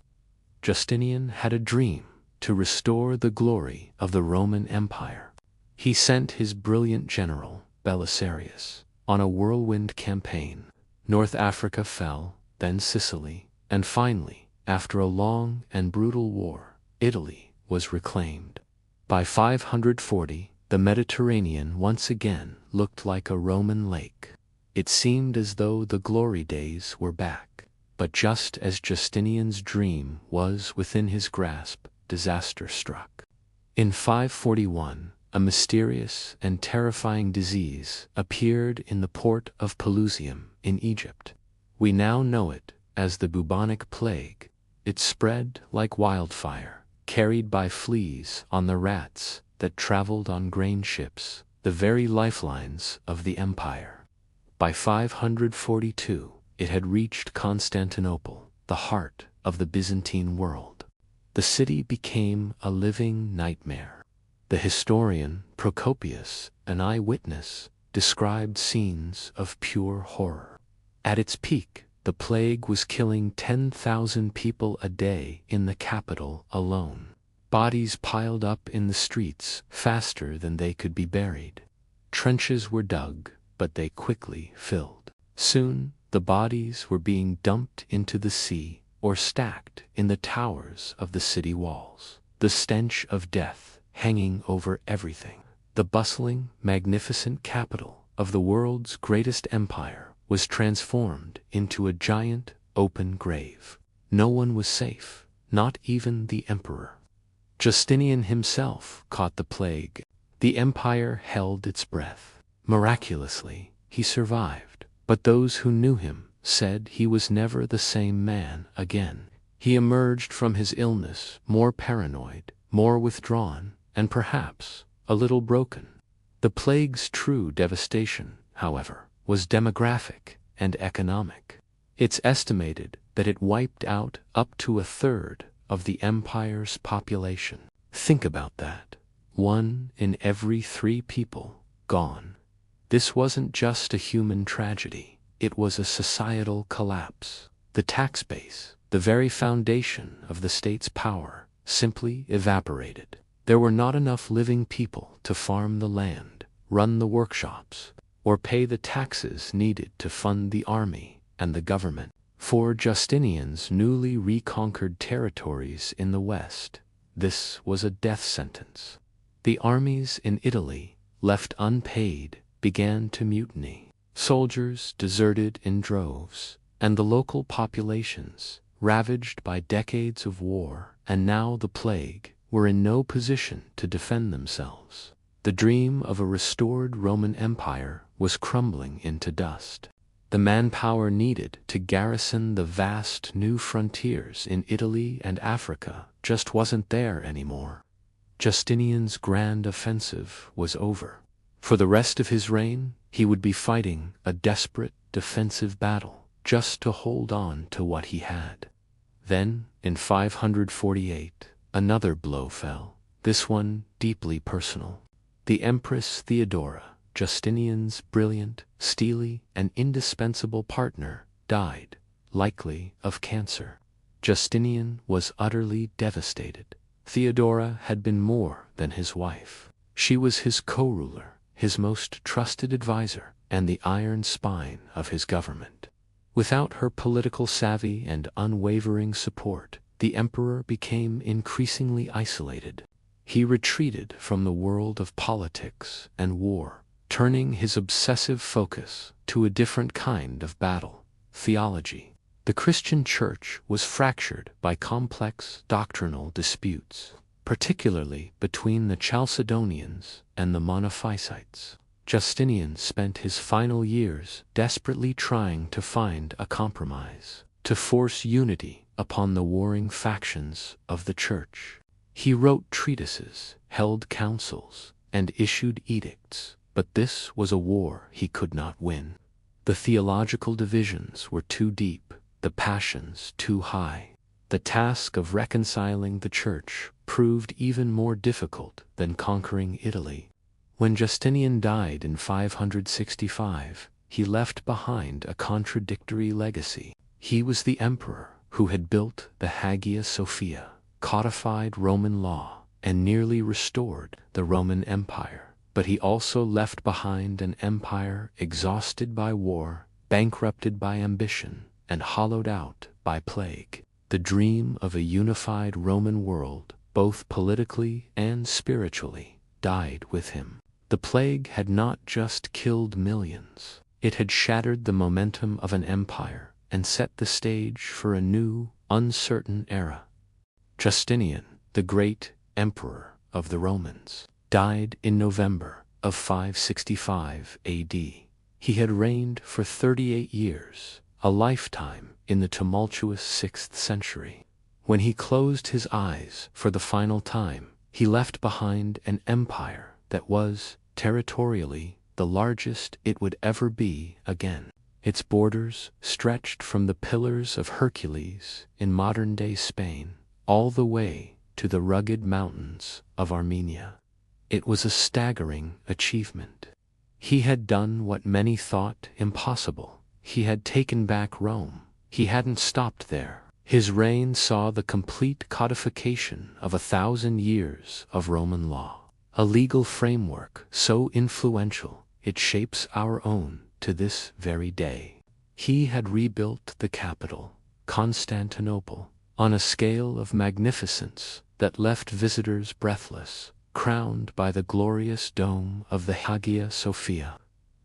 Justinian had a dream to restore the glory of the Roman Empire. He sent his brilliant general, Belisarius, on a whirlwind campaign. North Africa fell, then Sicily, and finally, after a long and brutal war, Italy was reclaimed. By 540, the Mediterranean once again looked like a Roman lake. It seemed as though the glory days were back. But just as Justinian's dream was within his grasp, disaster struck. In 541, a mysterious and terrifying disease appeared in the port of Pelusium in Egypt. We now know it as the bubonic plague. It spread like wildfire, carried by fleas on the rats that traveled on grain ships, the very lifelines of the empire. By 542, it had reached Constantinople, the heart of the Byzantine world. The city became a living nightmare. The historian Procopius, an eyewitness, described scenes of pure horror. At its peak, the plague was killing 10,000 people a day in the capital alone. Bodies piled up in the streets faster than they could be buried. Trenches were dug, but they quickly filled. Soon, the bodies were being dumped into the sea or stacked in the towers of the city walls. The stench of death hanging over everything. The bustling, magnificent capital of the world's greatest empire was transformed into a giant, open grave. No one was safe, not even the emperor. Justinian himself caught the plague. The empire held its breath. Miraculously, he survived, but those who knew him said he was never the same man again. He emerged from his illness more paranoid, more withdrawn, and perhaps a little broken. The plague's true devastation, however, was demographic and economic. It's estimated that it wiped out up to a third of the empire's population. Think about that. 1 in every 3 people gone. This wasn't just a human tragedy. It was a societal collapse. The tax base, the very foundation of the state's power, simply evaporated. There were not enough living people to farm the land, run the workshops, or pay the taxes needed to fund the army and the government. For Justinian's newly reconquered territories in the west, this was a death sentence. The armies in Italy, left unpaid, began to mutiny. Soldiers deserted in droves, and the local populations, ravaged by decades of war and now the plague, were in no position to defend themselves. The dream of a restored Roman Empire was crumbling into dust. The manpower needed to garrison the vast new frontiers in Italy and Africa just wasn't there anymore. Justinian's grand offensive was over. For the rest of his reign, he would be fighting a desperate defensive battle just to hold on to what he had. Then, in 548, another blow fell, this one deeply personal. The Empress Theodora, Justinian's brilliant, steely, and indispensable partner, died, likely of cancer. Justinian was utterly devastated. Theodora had been more than his wife. She was his co-ruler, his most trusted advisor, and the iron spine of his government. Without her political savvy and unwavering support, the emperor became increasingly isolated. He retreated from the world of politics and war, turning his obsessive focus to a different kind of battle, theology. The Christian Church was fractured by complex doctrinal disputes, particularly between the Chalcedonians and the Monophysites. Justinian spent his final years desperately trying to find a compromise, to force unity upon the warring factions of the Church. He wrote treatises, held councils, and issued edicts, but this was a war he could not win. The theological divisions were too deep, the passions too high. The task of reconciling the Church proved even more difficult than conquering Italy. When Justinian died in 565, he left behind a contradictory legacy. He was the emperor who had built the Hagia Sophia, codified Roman law, and nearly restored the Roman Empire. But he also left behind an empire exhausted by war, bankrupted by ambition, and hollowed out by plague. The dream of a unified Roman world, both politically and spiritually, died with him. The plague had not just killed millions. It had shattered the momentum of an empire and set the stage for a new, uncertain era. Justinian, the great emperor of the Romans, died in November of 565 AD. He had reigned for 38 years, a lifetime in the tumultuous 6th century. When he closed his eyes for the final time, He left behind an empire that was, territorially, the largest it would ever be again. Its borders stretched from the Pillars of Hercules in modern-day Spain all the way to the rugged mountains of Armenia. It was a staggering achievement. He had done what many thought impossible. He had taken back Rome. He hadn't stopped there. His reign saw the complete codification of 1,000 years of Roman law, a legal framework so influential it shapes our own to this very day. He had rebuilt the capital, Constantinople, on a scale of magnificence that left visitors breathless, crowned by the glorious dome of the Hagia Sophia.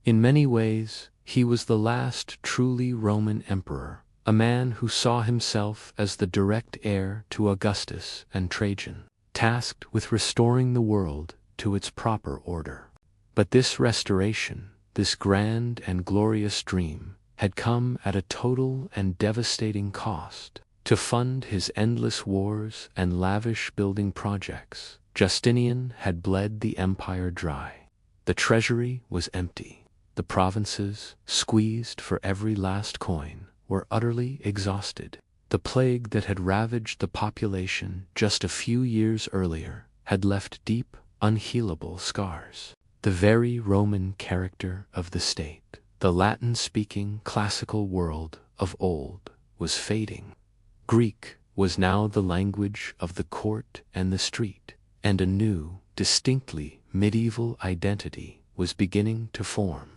In many ways, he was the last truly Roman emperor, a man who saw himself as the direct heir to Augustus and Trajan, tasked with restoring the world to its proper order. But this restoration, this grand and glorious dream, had come at a total and devastating cost. To fund his endless wars and lavish building projects, Justinian had bled the empire dry. The treasury was empty. The provinces, squeezed for every last coin, were utterly exhausted. The plague that had ravaged the population just a few years earlier had left deep, unhealable scars. The very Roman character of the state, the Latin-speaking classical world of old, was fading. Greek was now the language of the court and the street, and a new, distinctly medieval identity was beginning to form.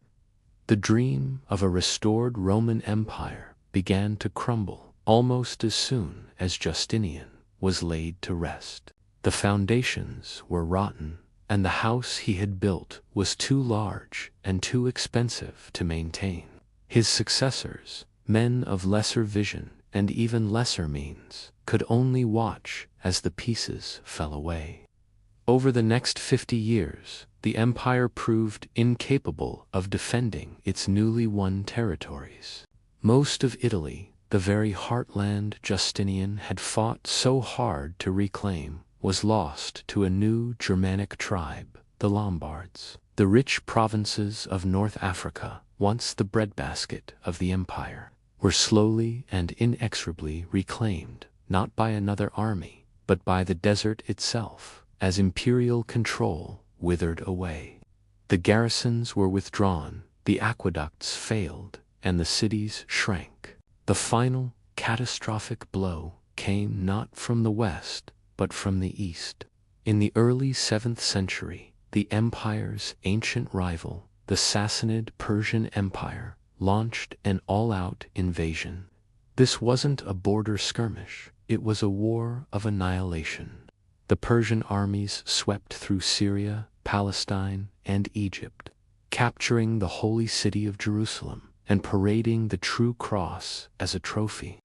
The dream of a restored Roman Empire began to crumble almost as soon as Justinian was laid to rest. The foundations were rotten, and the house he had built was too large and too expensive to maintain. His successors, men of lesser vision and even lesser means, could only watch as the pieces fell away. Over the next 50 years, the empire proved incapable of defending its newly won territories. Most of Italy, the very heartland Justinian had fought so hard to reclaim, was lost to a new Germanic tribe, the Lombards. The rich provinces of North Africa, once the breadbasket of the empire, were slowly and inexorably reclaimed, not by another army, but by the desert itself, as imperial control withered away. The garrisons were withdrawn, the aqueducts failed, and the cities shrank. The final, catastrophic blow came not from the west, but from the east. In the early 7th century, the empire's ancient rival, the Sassanid Persian Empire, launched an all-out invasion. This wasn't a border skirmish, it was a war of annihilation. The Persian armies swept through Syria, Palestine, and Egypt, capturing the holy city of Jerusalem and parading the true cross as a trophy.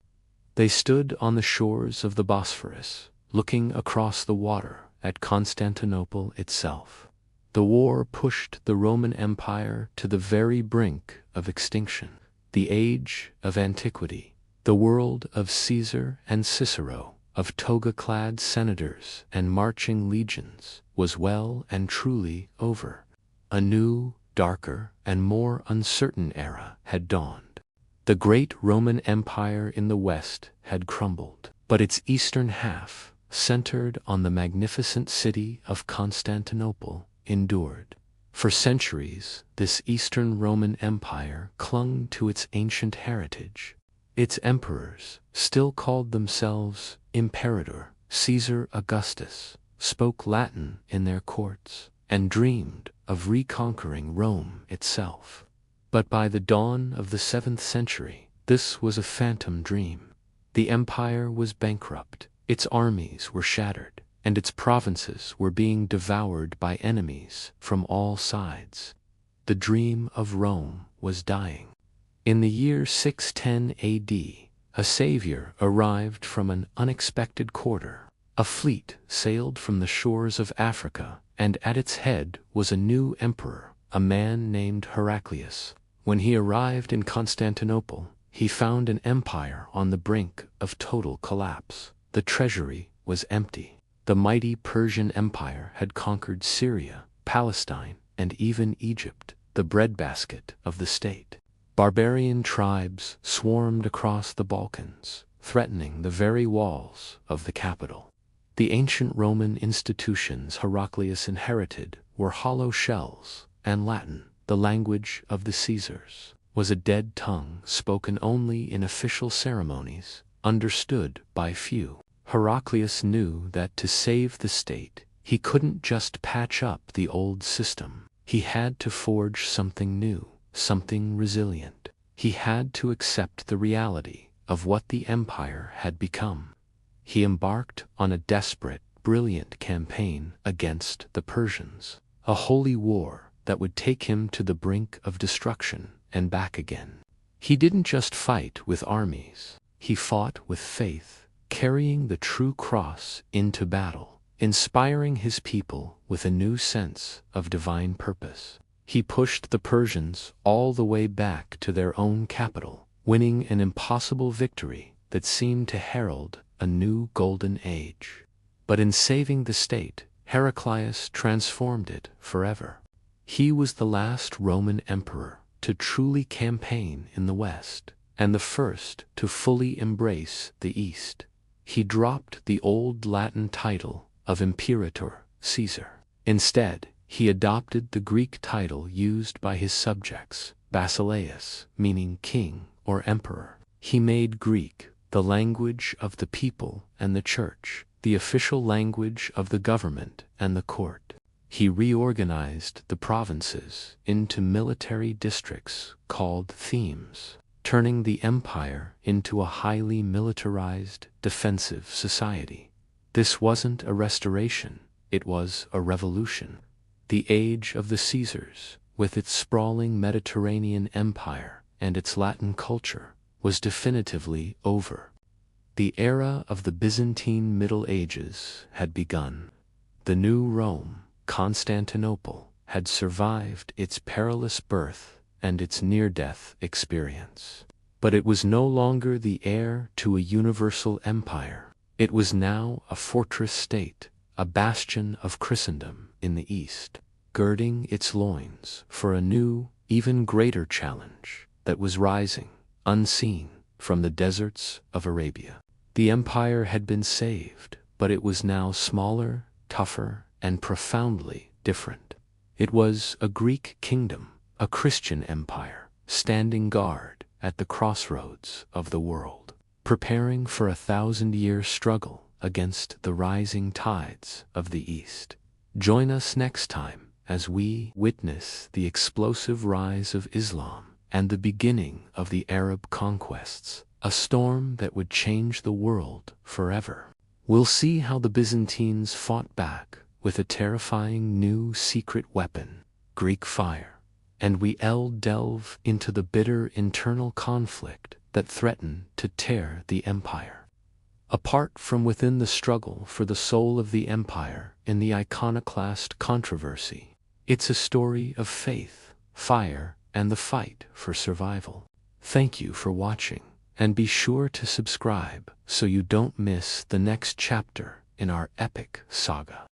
They stood on the shores of the Bosphorus, looking across the water at Constantinople itself. The war pushed the Roman Empire to the very brink of extinction. The age of antiquity, the world of Caesar and Cicero, of toga-clad senators and marching legions, was well and truly over. A new, darker, and more uncertain era had dawned. The great Roman Empire in the West had crumbled, but its eastern half, centered on the magnificent city of Constantinople, endured. For centuries, this Eastern Roman Empire clung to its ancient heritage. Its emperors still called themselves Imperator. Caesar Augustus spoke Latin in their courts and dreamed of reconquering Rome itself. But by the dawn of the 7th century, this was a phantom dream. The empire was bankrupt, its armies were shattered, and its provinces were being devoured by enemies from all sides. The dream of Rome was dying. In the year 610 AD, a savior arrived from an unexpected quarter. A fleet sailed from the shores of Africa, and at its head was a new emperor, a man named Heraclius. When he arrived in Constantinople, he found an empire on the brink of total collapse. The treasury was empty. The mighty Persian Empire had conquered Syria, Palestine, and even Egypt, the breadbasket of the state. Barbarian tribes swarmed across the Balkans, threatening the very walls of the capital. The ancient Roman institutions Heraclius inherited were hollow shells, and Latin, the language of the Caesars, was a dead tongue spoken only in official ceremonies, understood by few. Heraclius knew that to save the state, he couldn't just patch up the old system. He had to forge something new, something resilient. He had to accept the reality of what the empire had become. He embarked on a desperate, brilliant campaign against the Persians, a holy war that would take him to the brink of destruction and back again. He didn't just fight with armies, he fought with faith, carrying the true cross into battle, inspiring his people with a new sense of divine purpose. He pushed the Persians all the way back to their own capital, winning an impossible victory that seemed to herald a new golden age. But in saving the state, Heraclius transformed it forever. He was the last Roman emperor to truly campaign in the West, and the first to fully embrace the East. He dropped the old Latin title of Imperator, Caesar. Instead, he adopted the Greek title used by his subjects, Basileus, meaning king or emperor. He made Greek the language of the people and the church, the official language of the government and the court. He reorganized the provinces into military districts called themes, turning the empire into a highly militarized, defensive society. This wasn't a restoration, it was a revolution. The age of the Caesars, with its sprawling Mediterranean empire and its Latin culture, was definitively over. The era of the Byzantine Middle Ages had begun. The new Rome, Constantinople, had survived its perilous birth and its near-death experience. But it was no longer the heir to a universal empire. It was now a fortress state, a bastion of Christendom in the East, girding its loins for a new, even greater challenge that was rising, unseen, from the deserts of Arabia. The empire had been saved, but it was now smaller, tougher, and profoundly different. It was a Greek kingdom, a Christian empire, standing guard at the crossroads of the world, preparing for a 1,000-year struggle against the rising tides of the East. Join us next time as we witness the explosive rise of Islam and the beginning of the Arab conquests, a storm that would change the world forever. We'll see how the Byzantines fought back with a terrifying new secret weapon, Greek fire, and we'll delve into the bitter internal conflict that threatened to tear the empire apart from within. The struggle for the soul of the empire in the iconoclast controversy. It's a story of faith, fire, and the fight for survival. Thank you for watching, and be sure to subscribe so you don't miss the next chapter in our epic saga.